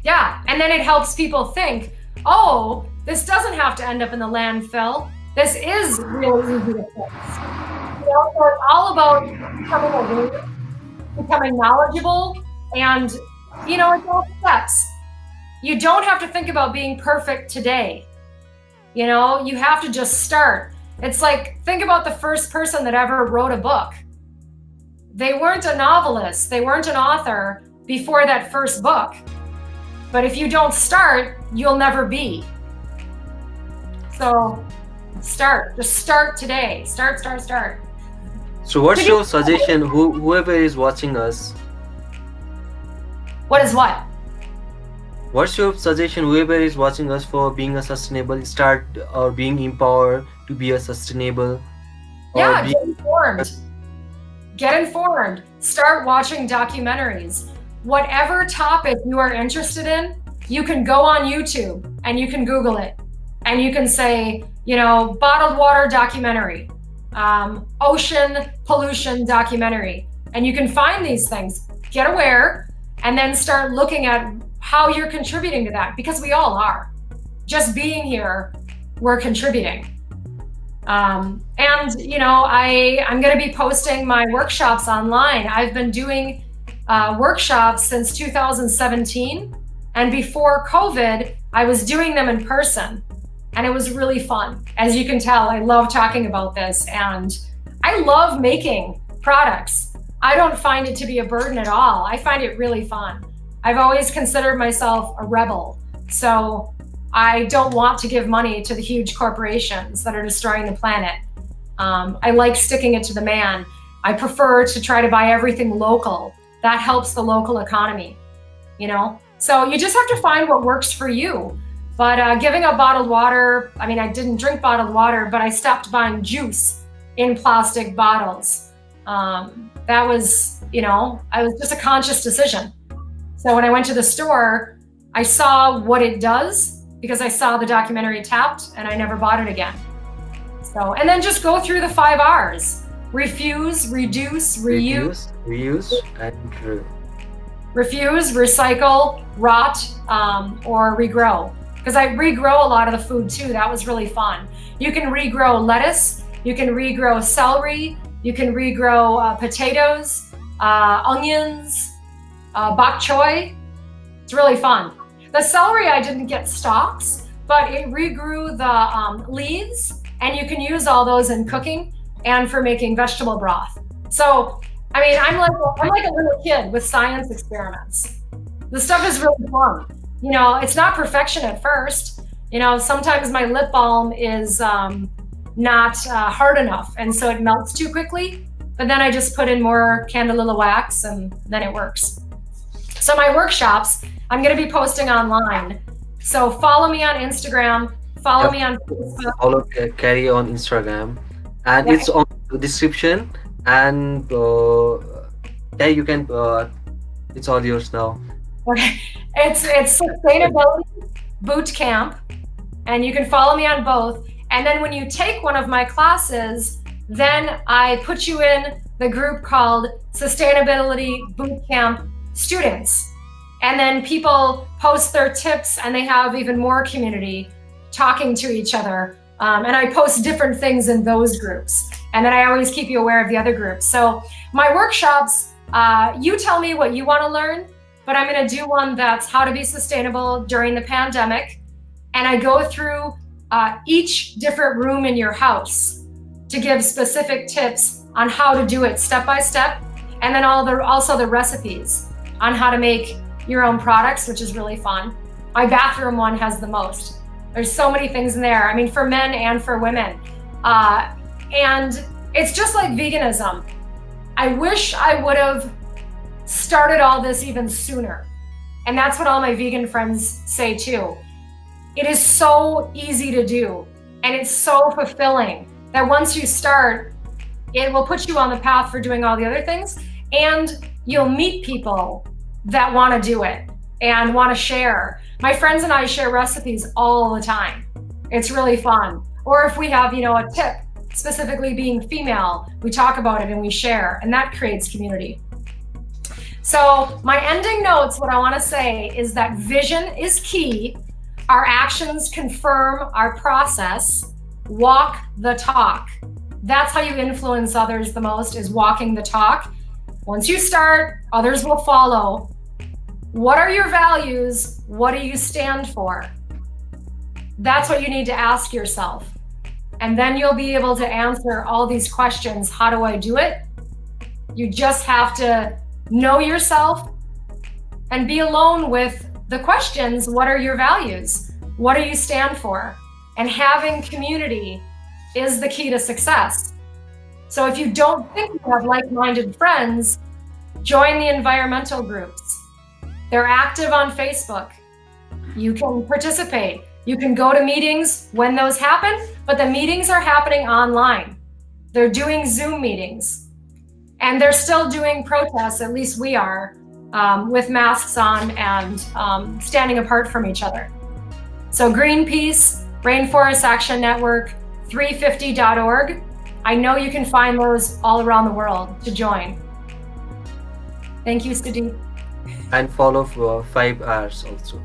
Yeah, and then it helps people think, oh, this doesn't have to end up in the landfill. This is really easy to fix. So it's all about becoming aware, becoming knowledgeable, and it's all steps. You don't have to think about being perfect today. You have to just start. It's like, think about the first person that ever wrote a book. They weren't a novelist, they weren't an author before that first book. But if you don't start, you'll never be. So just start today. Start. So what's your suggestion, whoever is watching us? What is what? What's your suggestion, whoever is watching us, for being a sustainable, start or being empowered to be a sustainable? Yeah, Get informed. Start watching documentaries. Whatever topic you are interested in, you can go on YouTube and you can Google it. And you can say, bottled water documentary, ocean pollution documentary. And you can find these things, get aware, and then start looking at how you're contributing to that, because we all are. Just being here, we're contributing. I'm going to be posting my workshops online. I've been doing workshops since 2017. And before COVID, I was doing them in person. And it was really fun. As you can tell, I love talking about this, and I love making products. I don't find it to be a burden at all. I find it really fun. I've always considered myself a rebel. So I don't want to give money to the huge corporations that are destroying the planet. I like sticking it to the man. I prefer to try to buy everything local. That helps the local economy, So you just have to find what works for you. But giving up bottled water, I didn't drink bottled water, but I stopped buying juice in plastic bottles. That was, it was just a conscious decision. So when I went to the store, I saw what it does, because I saw the documentary Tapped and I never bought it again. So, and then just go through the 5 R's: refuse, reduce, reuse, and refuse, recycle, rot, or regrow. Because I regrow a lot of the food too. That was really fun. You can regrow lettuce, you can regrow celery, you can regrow potatoes, onions, bok choy. It's really fun. The celery, I didn't get stalks, but it regrew the leaves, and you can use all those in cooking and for making vegetable broth. So, I mean, I'm like a little kid with science experiments. The stuff is really fun. You know, it's not perfection at first. You know, sometimes my lip balm is not hard enough, and so it melts too quickly. But then I just put in more Candelilla wax, and then it works. So my workshops, I'm going to be posting online. So follow me on Instagram, follow me on Facebook. Follow Karrie on Instagram, and it's on the description. And yeah, you can. It's all yours now. Okay. It's Sustainability Bootcamp, and you can follow me on both. And then when you take one of my classes, then I put you in the group called Sustainability Bootcamp Students. And then people post their tips, and they have even more community talking to each other. And I post different things in those groups. And then I always keep you aware of the other groups. So my workshops, you tell me what you want to learn, but I'm going to do one that's how to be sustainable during the pandemic. And I go through each different room in your house to give specific tips on how to do it step by step. And then also the recipes on how to make your own products, which is really fun. My bathroom one has the most. There's so many things in there. I mean, for men and for women. And it's just like veganism. I wish I would have started all this even sooner. And that's what all my vegan friends say too. It is so easy to do, and it's so fulfilling that once you start, it will put you on the path for doing all the other things, and you'll meet people that want to do it and want to share. My friends and I share recipes all the time. It's really fun. Or if we have, a tip, specifically being female, we talk about it and we share, and that creates community. So my ending notes, what I want to say is that vision is key. Our actions confirm our process. Walk the talk. That's how you influence others the most, is walking the talk. Once you start, others will follow. What are your values? What do you stand for? That's what you need to ask yourself. And then you'll be able to answer all these questions. How do I do it? You just have to know yourself and be alone with the questions. What are your values? What do you stand for? And having community is the key to success. So if you don't think you have like-minded friends, join the environmental groups. They're active on Facebook. You can participate. You can go to meetings when those happen, but the meetings are happening online. They're doing Zoom meetings, and they're still doing protests, at least we are, with masks on and standing apart from each other. So Greenpeace, Rainforest Action Network, 350.org. I know you can find those all around the world to join. Thank you, Sudip. And follow 5 R's also.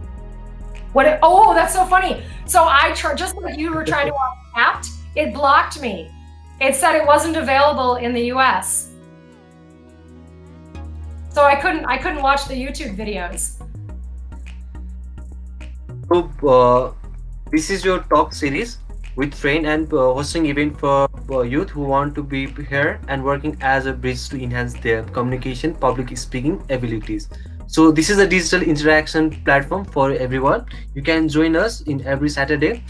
Oh, that's so funny. So I just like you were trying to watch Tapped, it blocked me. It said it wasn't available in the US. So I couldn't watch the YouTube videos. So this is your talk series with friend and hosting event for youth who want to be here and working as a bridge to enhance their communication, public speaking abilities. So this is a digital interaction platform for everyone. You can join us in every Saturday.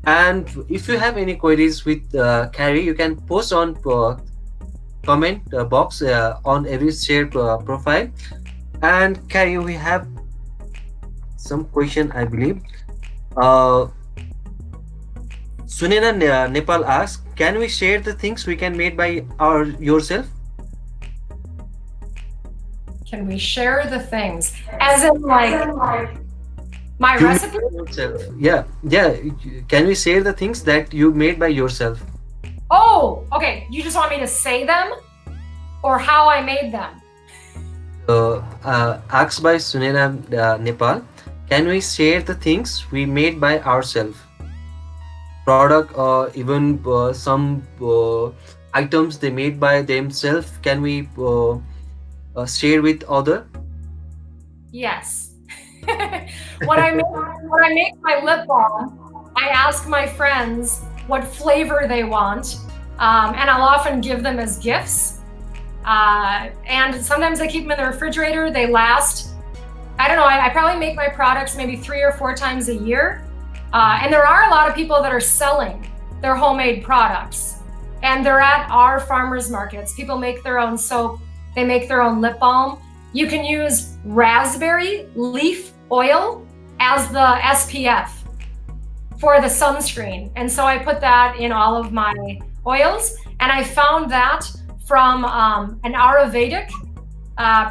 And if you have any queries with Karrie, you can post on comment box on every shared profile. And Karrie, we have some question, I believe. Sunena Nepal asks, can we share the things we can made by yourself? Can we share the things? As in like My You made recipe? by yourself. Yeah, yeah. Can we share the things that you made by yourself? Oh, okay. You just want me to say them or how I made them? Asked by Sunela Nepal, can we share the things we made by ourselves? Product or even some items they made by themselves. Can we share with other? Yes. When I make my lip balm, I ask my friends what flavor they want, and I'll often give them as gifts. And sometimes I keep them in the refrigerator. They last. I don't know. I probably make my products maybe 3 or 4 times a year, and there are a lot of people that are selling their homemade products, and they're at our farmers markets. People make their own soap. They make their own lip balm. You can use raspberry leaf oil as the SPF for the sunscreen. And so I put that in all of my oils. And I found that from an Ayurvedic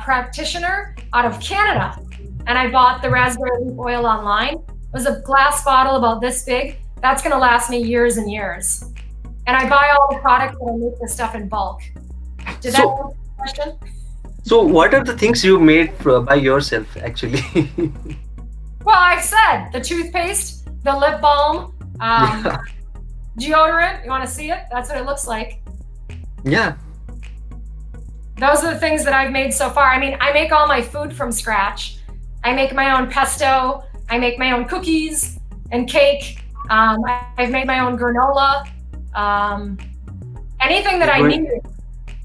practitioner out of Canada. And I bought the raspberry leaf oil online. It was a glass bottle about this big. That's going to last me years and years. And I buy all the products and I make this stuff in bulk. Did that So, answer the question? so what are the things you made by yourself actually? Well, I've said the toothpaste, the lip balm, Yeah, deodorant. You want to see it? That's what it looks like. yeah. Those are the things that I've made so far. I mean, I make all my food from scratch. I make my own pesto. I make my own cookies and cake. I've made my own granola. Anything that I need.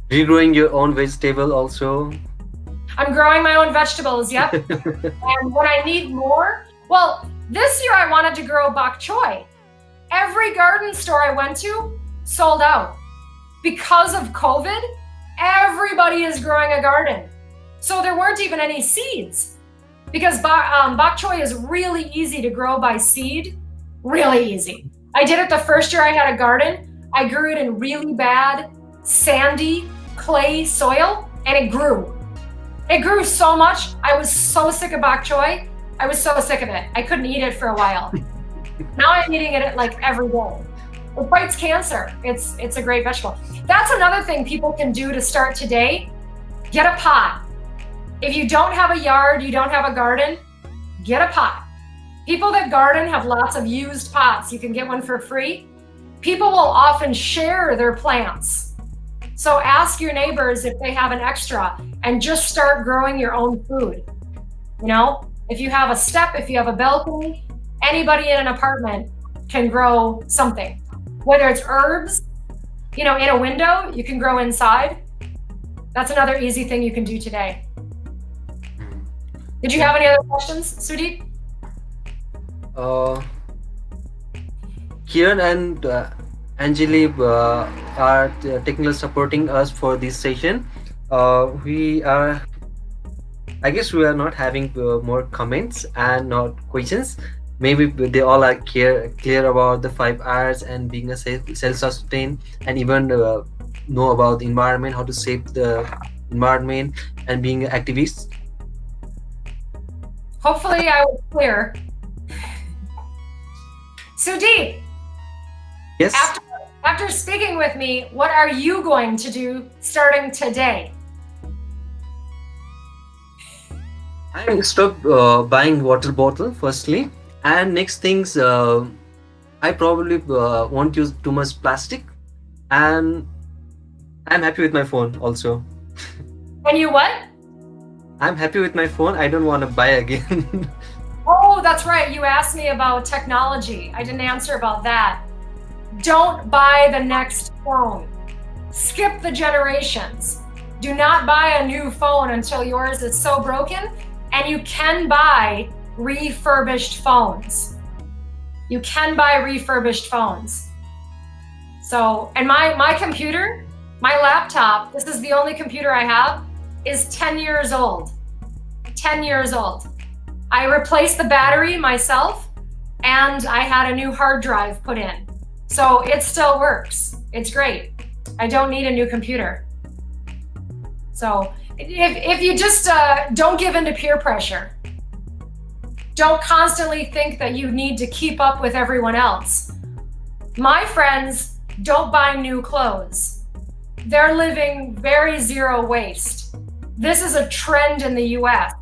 Regrowing your own vegetable also. I'm growing my own vegetables. Yep. And when I need more, well, this year I wanted to grow bok choy. Every garden store I went to sold out. Because of COVID, everybody is growing a garden. So there weren't even any seeds. Because bok choy is really easy to grow by seed. Really easy. I did it the first year I had a garden. I grew it in really bad, sandy, clay soil, and it grew. It grew so much. I was so sick of bok choy. I was so sick of it. I couldn't eat it for a while. Now I'm eating it like every day. It fights cancer. It's a great vegetable. That's another thing people can do to start today. Get a pot. If you don't have a yard, you don't have a garden, get a pot. People that garden have lots of used pots. You can get one for free. People will often share their plants. So ask your neighbors if they have an extra and just start growing your own food. You know, if you have a step, if you have a balcony, anybody in an apartment can grow something. Whether it's herbs, you know, in a window, you can grow inside. That's another easy thing you can do today. Did you have any other questions, Sudip? Uh, Kiran and Anjali are technically supporting us for this session. We are, I guess, we are not having more comments and not questions. Maybe they all are clear about the 5 R's and being a self-sustained, and even know about the environment, how to save the environment, and being activists. Hopefully I was clear. Sudip, Yes. after speaking with me, what are you going to do starting today? I stopped buying water bottle firstly, and next things I probably won't use too much plastic, and I'm happy with my phone also. And you what? I'm happy with my phone. I don't want to buy again. Oh, that's right. You asked me about technology. I didn't answer about that. Don't buy the next phone. Skip the generations. Do not buy a new phone until yours is so broken. And you can buy refurbished phones. You can buy refurbished phones. So, and my computer, my laptop, this is the only computer I have, is 10 years old. 10 years old. I replaced the battery myself, and I had a new hard drive put in. So it still works. It's great. I don't need a new computer. So if you just don't give in to peer pressure. Don't constantly think that you need to keep up with everyone else. My friends don't buy new clothes. They're living very zero waste. This is a trend in the US.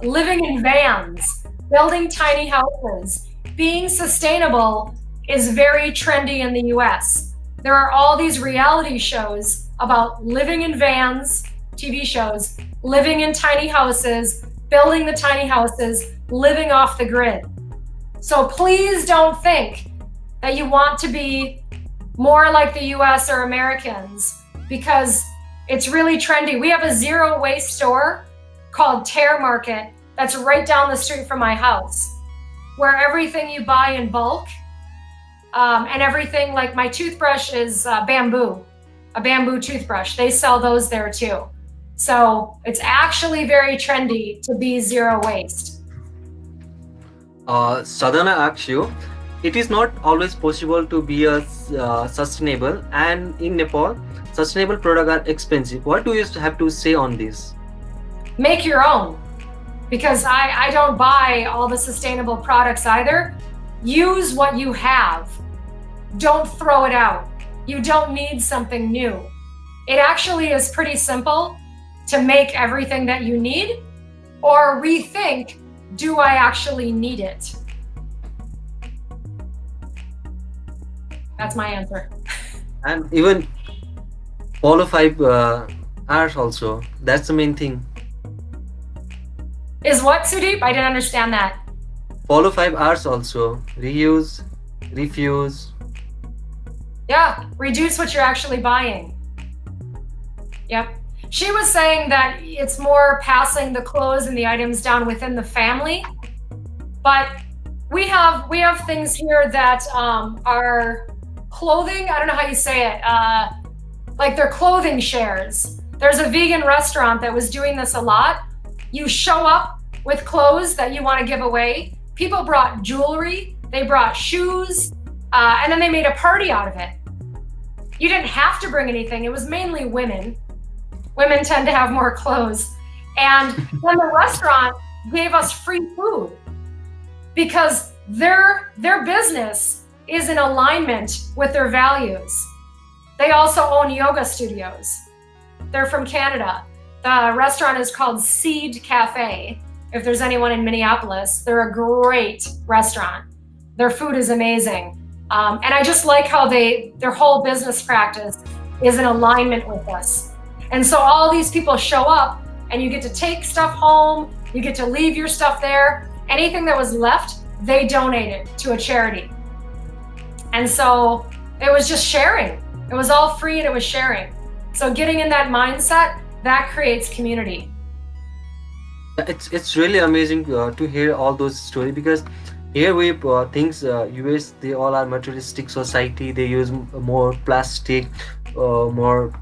Living in vans, building tiny houses, being sustainable is very trendy in the US. There are all these reality shows about living in vans, TV shows, living in tiny houses, building the tiny houses, living off the grid. So please don't think that you want to be more like the US or Americans, because it's really trendy. We have a zero waste store called Tear Market that's right down the street from my house, where everything you buy in bulk, and everything, like my toothbrush is a bamboo toothbrush. They sell those there too. So it's actually very trendy to be zero waste. Sadhana asks you, it is not always possible to be a sustainable, and in Nepal, sustainable products are expensive. What do you have to say on this? Make your own, because I don't buy all the sustainable products either. Use what you have. Don't throw it out. You don't need something new. It actually is pretty simple to make everything that you need, or rethink, do I actually need it? That's my answer. And even follow 5 hours also. That's the main thing. Is what, Sudip? I didn't understand that. Follow 5 hours also. Reuse, refuse. Yeah, reduce what you're actually buying. Yep. She was saying that it's more passing the clothes and the items down within the family, but we have things here that are clothing. I don't know how you say it. Like they're clothing shares. There's a vegan restaurant that was doing this a lot. You show up with clothes that you want to give away. People brought jewelry, they brought shoes, and then they made a party out of it. You didn't have to bring anything. It was mainly women. Women tend to have more clothes. And then the restaurant gave us free food because their business is in alignment with their values. They also own yoga studios. They're from Canada. The restaurant is called Seed Cafe. If there's anyone in Minneapolis, they're a great restaurant. Their food is amazing. And I just like how their whole business practice is in alignment with us. And so all these people show up and you get to take stuff home, you get to leave your stuff there. Anything that was left, they donated to a charity. And so it was just sharing. It was all free and it was sharing. So getting in that mindset, that creates community. It's really amazing to hear all those stories, because here we things US, they all are materialistic society. They use more plastic, more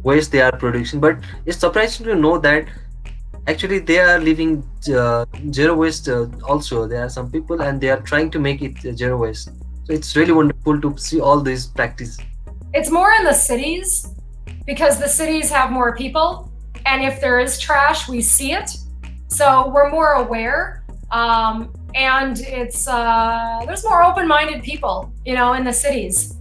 waste they are producing. But it's surprising to know that actually they are living zero waste also. There are some people and they are trying to make it zero waste. So it's really wonderful to see all these practice. It's more in the cities because the cities have more people. And if there is trash, we see it. So we're more aware. And it's there's more open-minded people, in the cities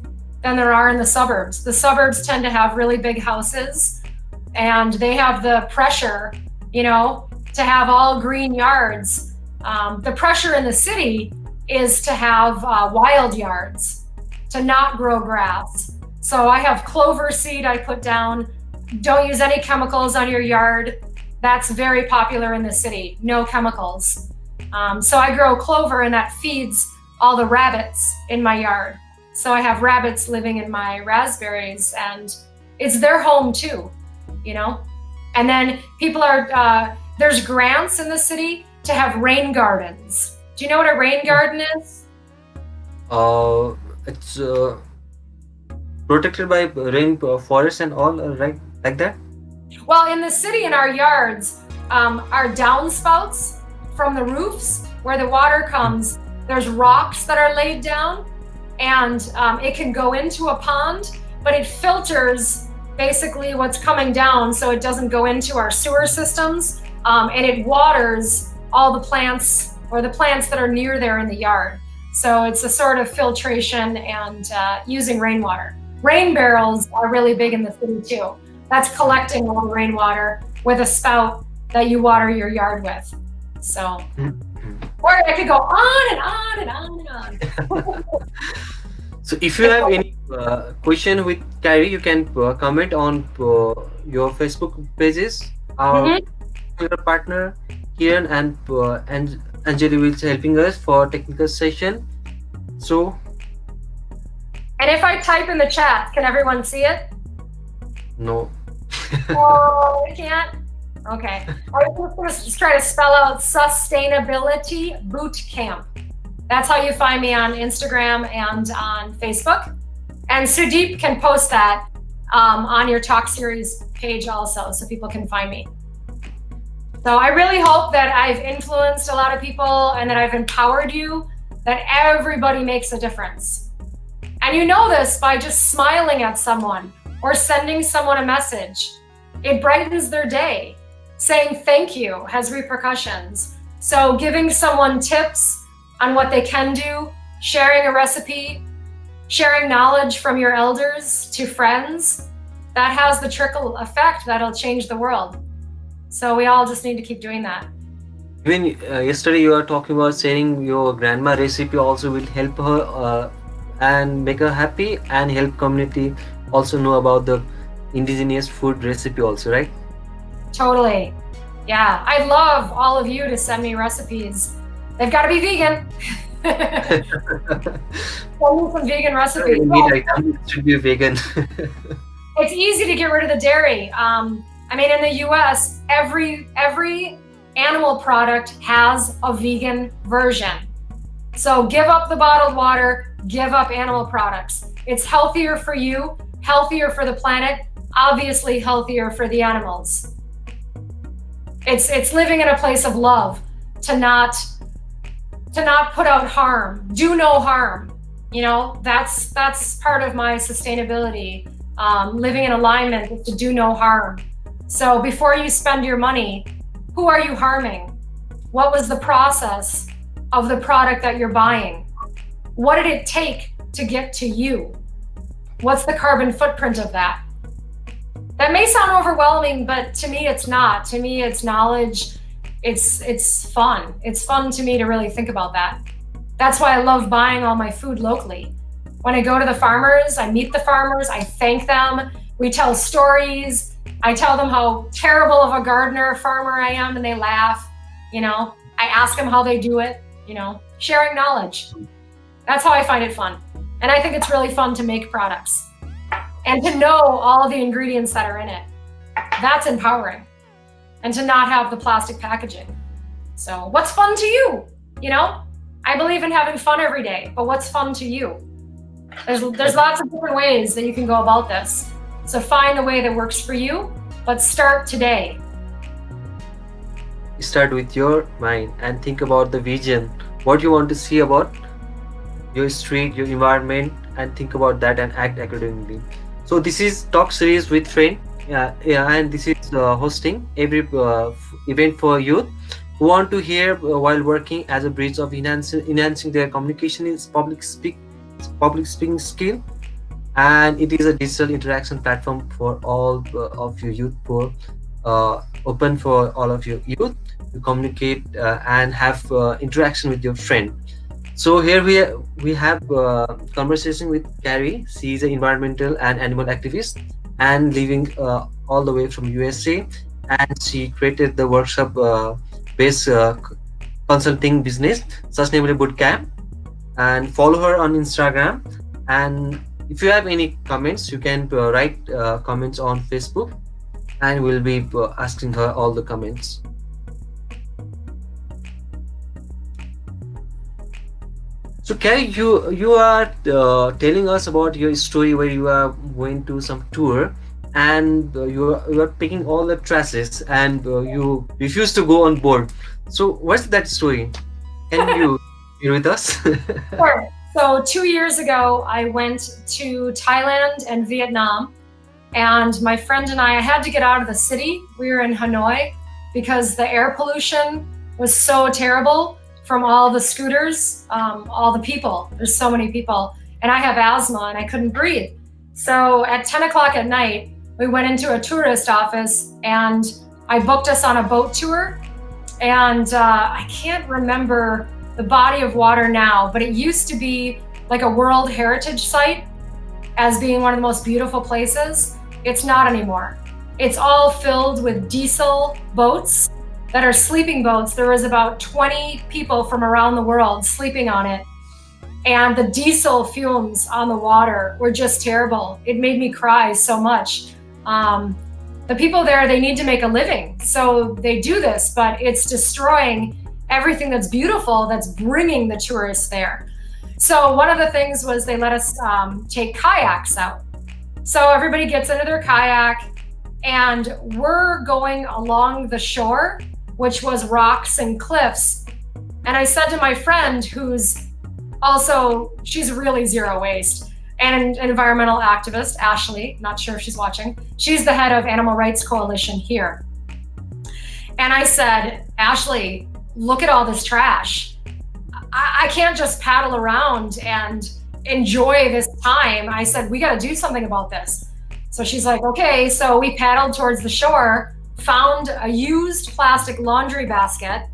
than there are in the suburbs. The suburbs tend to have really big houses, and they have the pressure, to have all green yards. The pressure in the city is to have wild yards, to not grow grass. So I have clover seed I put down. Don't use any chemicals on your yard. That's very popular in the city. No chemicals. So I grow clover, and that feeds all the rabbits in my yard. So I have rabbits living in my raspberries, and it's their home too, And then people there's grants in the city to have rain gardens. Do you know what a rain garden is? It's protected by rain forest and all, right? Like that? Well, in the city, in our yards, our downspouts from the roofs where the water comes, there's rocks that are laid down, and it can go into a pond, but it filters basically what's coming down so it doesn't go into our sewer systems, and it waters all the plants or the plants that are near there in the yard. So it's a sort of filtration and using rainwater. Rain barrels are really big in the city too. That's collecting all the rainwater with a spout that you water your yard with. So, or I could go on and on and on and on. So if you have any question with Karrie, you can comment on your Facebook pages. Our partner here and Anjali will be helping us for technical session. So, and if I type in the chat, can everyone see it? No. Oh, I can't. Okay. I was just going to try to spell out Sustainability Bootcamp. That's how you find me on Instagram and on Facebook. And Sudip can post that on your talk series page also, so people can find me. So I really hope that I've influenced a lot of people and that I've empowered you, that everybody makes a difference. And you know this by just smiling at someone or sending someone a message. It brightens their day. Saying thank you has repercussions. So giving someone tips on what they can do, sharing a recipe, sharing knowledge from your elders to friends, that has the trickle effect that'll change the world. So we all just need to keep doing that. Even yesterday you were talking about sharing your grandma recipe also will help her and make her happy and help community also know about the indigenous food recipe also, right? Totally. Yeah, I'd love all of you to send me recipes. They've got to be vegan. Send me some vegan recipes. It should be vegan. It's easy to get rid of the dairy. I mean, in the US, every animal product has a vegan version. So give up the bottled water, give up animal products. It's healthier for you, healthier for the planet, obviously healthier for the animals. It's living in a place of love, to not put out harm, do no harm. You know, that's part of my sustainability. Living in alignment is to do no harm. So before you spend your money, who are you harming? What was the process of the product that you're buying? What did it take to get to you? What's the carbon footprint of that? That may sound overwhelming, but to me it's not. To me it's knowledge. It's fun. It's fun to me to really think about that. That's why I love buying all my food locally. When I go to the farmers, I meet the farmers, I thank them, we tell stories, I tell them how terrible of a gardener farmer I am and they laugh, you know. I ask them how they do it, you know, sharing knowledge. That's how I find it fun. And I think it's really fun to make products and to know all of the ingredients that are in it. That's empowering. And to not have the plastic packaging. So what's fun to you? You know, I believe in having fun every day, but what's fun to you? There's lots of different ways that you can go about this. So find the way that works for you, but start today. Start with your mind and think about the vision, what you want to see about your street, your environment, and think about that and act accordingly. So this is talk series with friend. And this is hosting every event for youth who want to hear while working as a bridge of enhancing their communication in public speaking skill. And it is a digital interaction platform for all of your youth, for open for all of your youth to communicate and have interaction with your friend. So here we have conversation with Karrie. She is an environmental and animal activist and living all the way from USA, and she created the workshop based consulting business Sustainability Bootcamp, and follow her on Instagram. And if you have any comments, you can write comments on Facebook, and we'll be asking her all the comments. So Karrie, you are telling us about your story where you are going to some tour and you are picking all the trashes and you refuse to go on board. So what's that story? Can you share with us? Sure. So 2 years ago, I went to Thailand and Vietnam, and my friend and I had to get out of the city. We were in Hanoi because the air pollution was so terrible from all the scooters, all the people. There's so many people. And I have asthma and I couldn't breathe. So at 10 o'clock at night, we went into a tourist office and I booked us on a boat tour. And I can't remember the body of water now, but it used to be like a World Heritage Site as being one of the most beautiful places. It's not anymore. It's all filled with diesel boats that are sleeping boats. There was about 20 people from around the world sleeping on it. And the diesel fumes on the water were just terrible. It made me cry so much. The people there, they need to make a living. So they do this, but it's destroying everything that's beautiful that's bringing the tourists there. So one of the things was they let us take kayaks out. So everybody gets into their kayak and we're going along the shore, which was rocks and cliffs. And I said to my friend, who's also, she's really zero waste and an environmental activist, Ashley, not sure if she's watching. She's the head of Animal Rights Coalition here. And I said, Ashley, look at all this trash. I can't just paddle around and enjoy this time. I said, we got to do something about this. So she's like, okay. So we paddled towards the shore, found a used plastic laundry basket,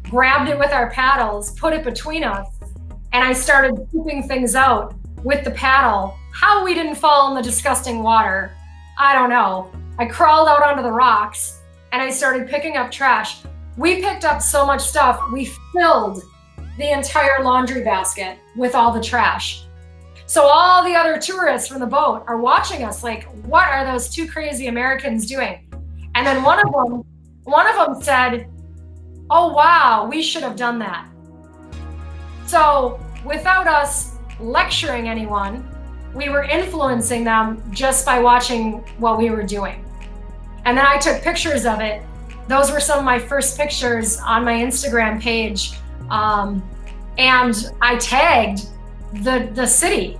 grabbed it with our paddles, put it between us, and I started scooping things out with the paddle. How we didn't fall in the disgusting water, I don't know. I crawled out onto the rocks and I started picking up trash. We picked up so much stuff, we filled the entire laundry basket with all the trash. So all the other tourists from the boat are watching us like, what are those two crazy Americans doing? And then one of them said, oh wow, we should have done that. So without us lecturing anyone, we were influencing them just by watching what we were doing. And then I took pictures of it. Those were some of my first pictures on my Instagram page. And I tagged the city.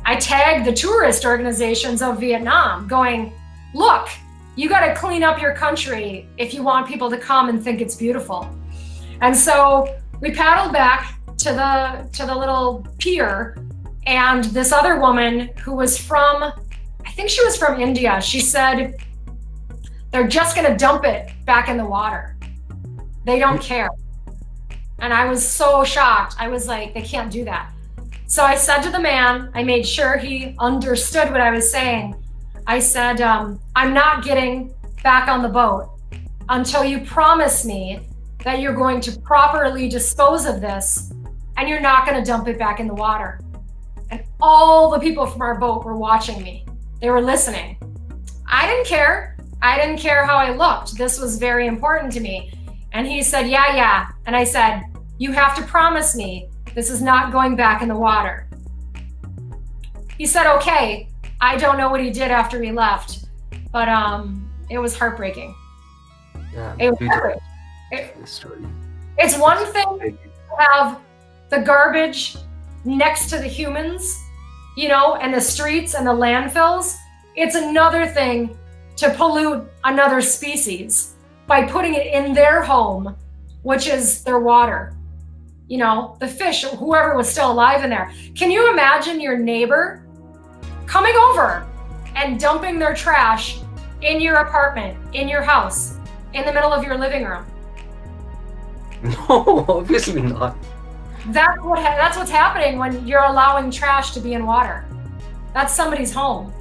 I tagged the tourist organizations of Vietnam going, look, you got to clean up your country if you want people to come and think it's beautiful. And so we paddled back to the little pier, and this other woman who was from, I think she was from India, she said, they're just going to dump it back in the water. They don't care. And I was so shocked. I was like, they can't do that. So I said to the man, I made sure he understood what I was saying. I said, I'm not getting back on the boat until you promise me that you're going to properly dispose of this and you're not going to dump it back in the water. And all the people from our boat were watching me. They were listening. I didn't care. I didn't care how I looked. This was very important to me. And he said, yeah. And I said, you have to promise me this is not going back in the water. He said, okay. I don't know what he did after we left, but it was heartbreaking. Yeah, it was heartbreaking. It's one thing to have the garbage next to the humans, and the streets and the landfills. It's another thing to pollute another species by putting it in their home, which is their water. The fish, whoever was still alive in there. Can you imagine your neighbor coming over and dumping their trash in your apartment, in your house, in the middle of your living room? No, obviously not. That's what's happening when you're allowing trash to be in water. That's somebody's home.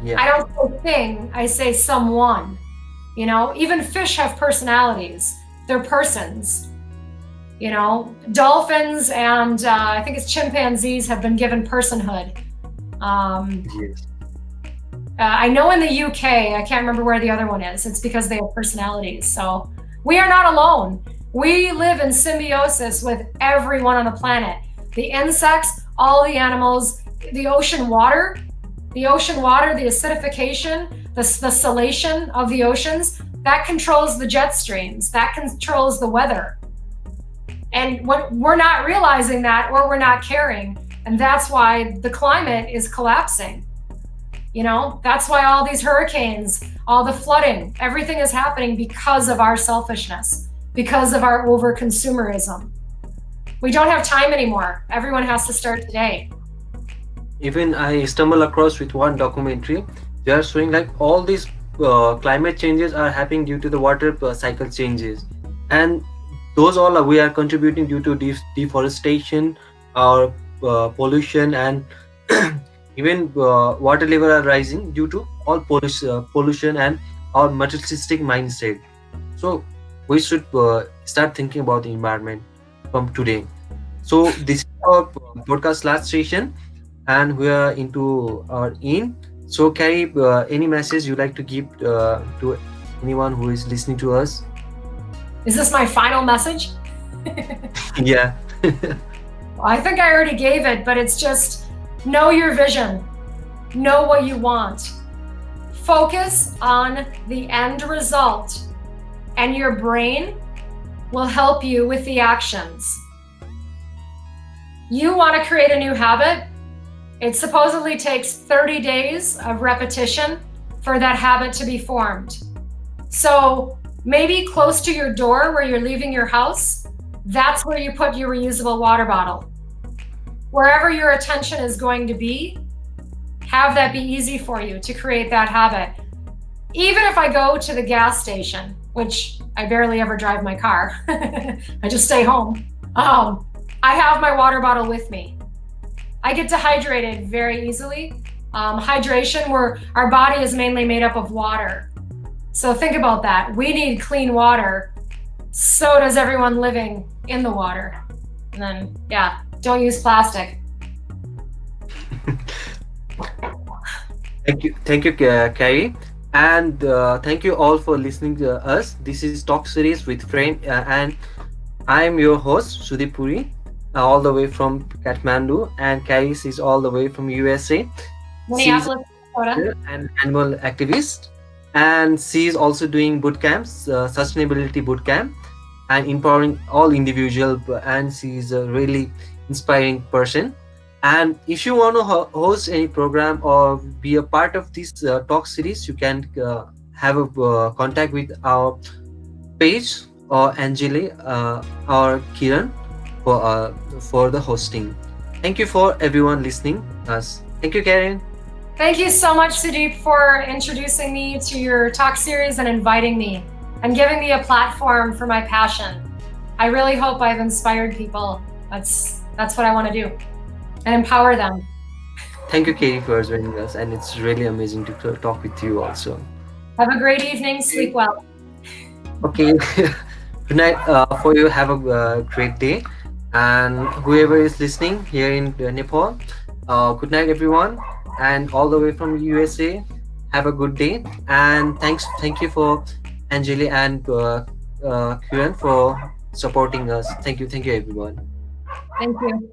Yeah. I don't say thing, I say someone. Even fish have personalities. They're persons. Dolphins and I think it's chimpanzees have been given personhood. Yes. I know in the UK, I can't remember where the other one is. It's because they have personalities. So we are not alone. We live in symbiosis with everyone on the planet. The insects, all the animals, the ocean water, the acidification, the salation of the oceans, that controls the jet streams, that controls the weather. And we're not realizing that, or we're not caring. And that's why the climate is collapsing. That's why all these hurricanes, all the flooding, everything is happening because of our selfishness, because of our over consumerism. We don't have time anymore. Everyone has to start today. Even I stumble across with one documentary. They are showing like all these climate changes are happening due to the water cycle changes, and those all are, we are contributing due to deforestation or pollution, and even water level are rising due to all pollution and our materialistic mindset. So we should start thinking about the environment from today. So this is our podcast last session, and we are into our in. So Carrie, any message you like to give to anyone who is listening to us? Is this my final message? Yeah. I think I already gave it, but it's just know your vision, know what you want, focus on the end result, and your brain will help you with the actions. You want to create a new habit? It supposedly takes 30 days of repetition for that habit to be formed. So maybe close to your door where you're leaving your house, that's where you put your reusable water bottle. Wherever your attention is going to be, have that be easy for you to create that habit. Even if I go to the gas station, which I barely ever drive my car, I just stay home. I have my water bottle with me. I get dehydrated very easily. Hydration, where our body is mainly made up of water. So think about that. We need clean water. So does everyone living in the water. And then, yeah, don't use plastic. Thank you, Carrie, and thank you all for listening to us. This is Talk Series with Friend, and I am your host Sudip Puri, all the way from Kathmandu, and Carrie is all the way from USA. She's Minneapolis, Minnesota. an animal activist, and she is also doing boot camps, Sustainability Bootcamp, and empowering all individual. And she is a really inspiring person. And if you want to host any program or be a part of this talk series, you can have a contact with our page or Anjali or Kiran for the hosting. Thank you for everyone listening us. Thank you, Karen. Thank you so much, Sudip, for introducing me to your talk series and inviting me and giving me a platform for my passion. I really hope I've inspired people. That's what I want to do, and empower them. Thank you, Katie, for joining us, and it's really amazing to talk with you also. Have a great evening. Sleep well. Okay, good night for you. Have a great day, and whoever is listening here in Nepal, good night, everyone, and all the way from USA. Have a good day, and thank you for Anjali and Kiran for supporting us. Thank you, everyone. Thank you.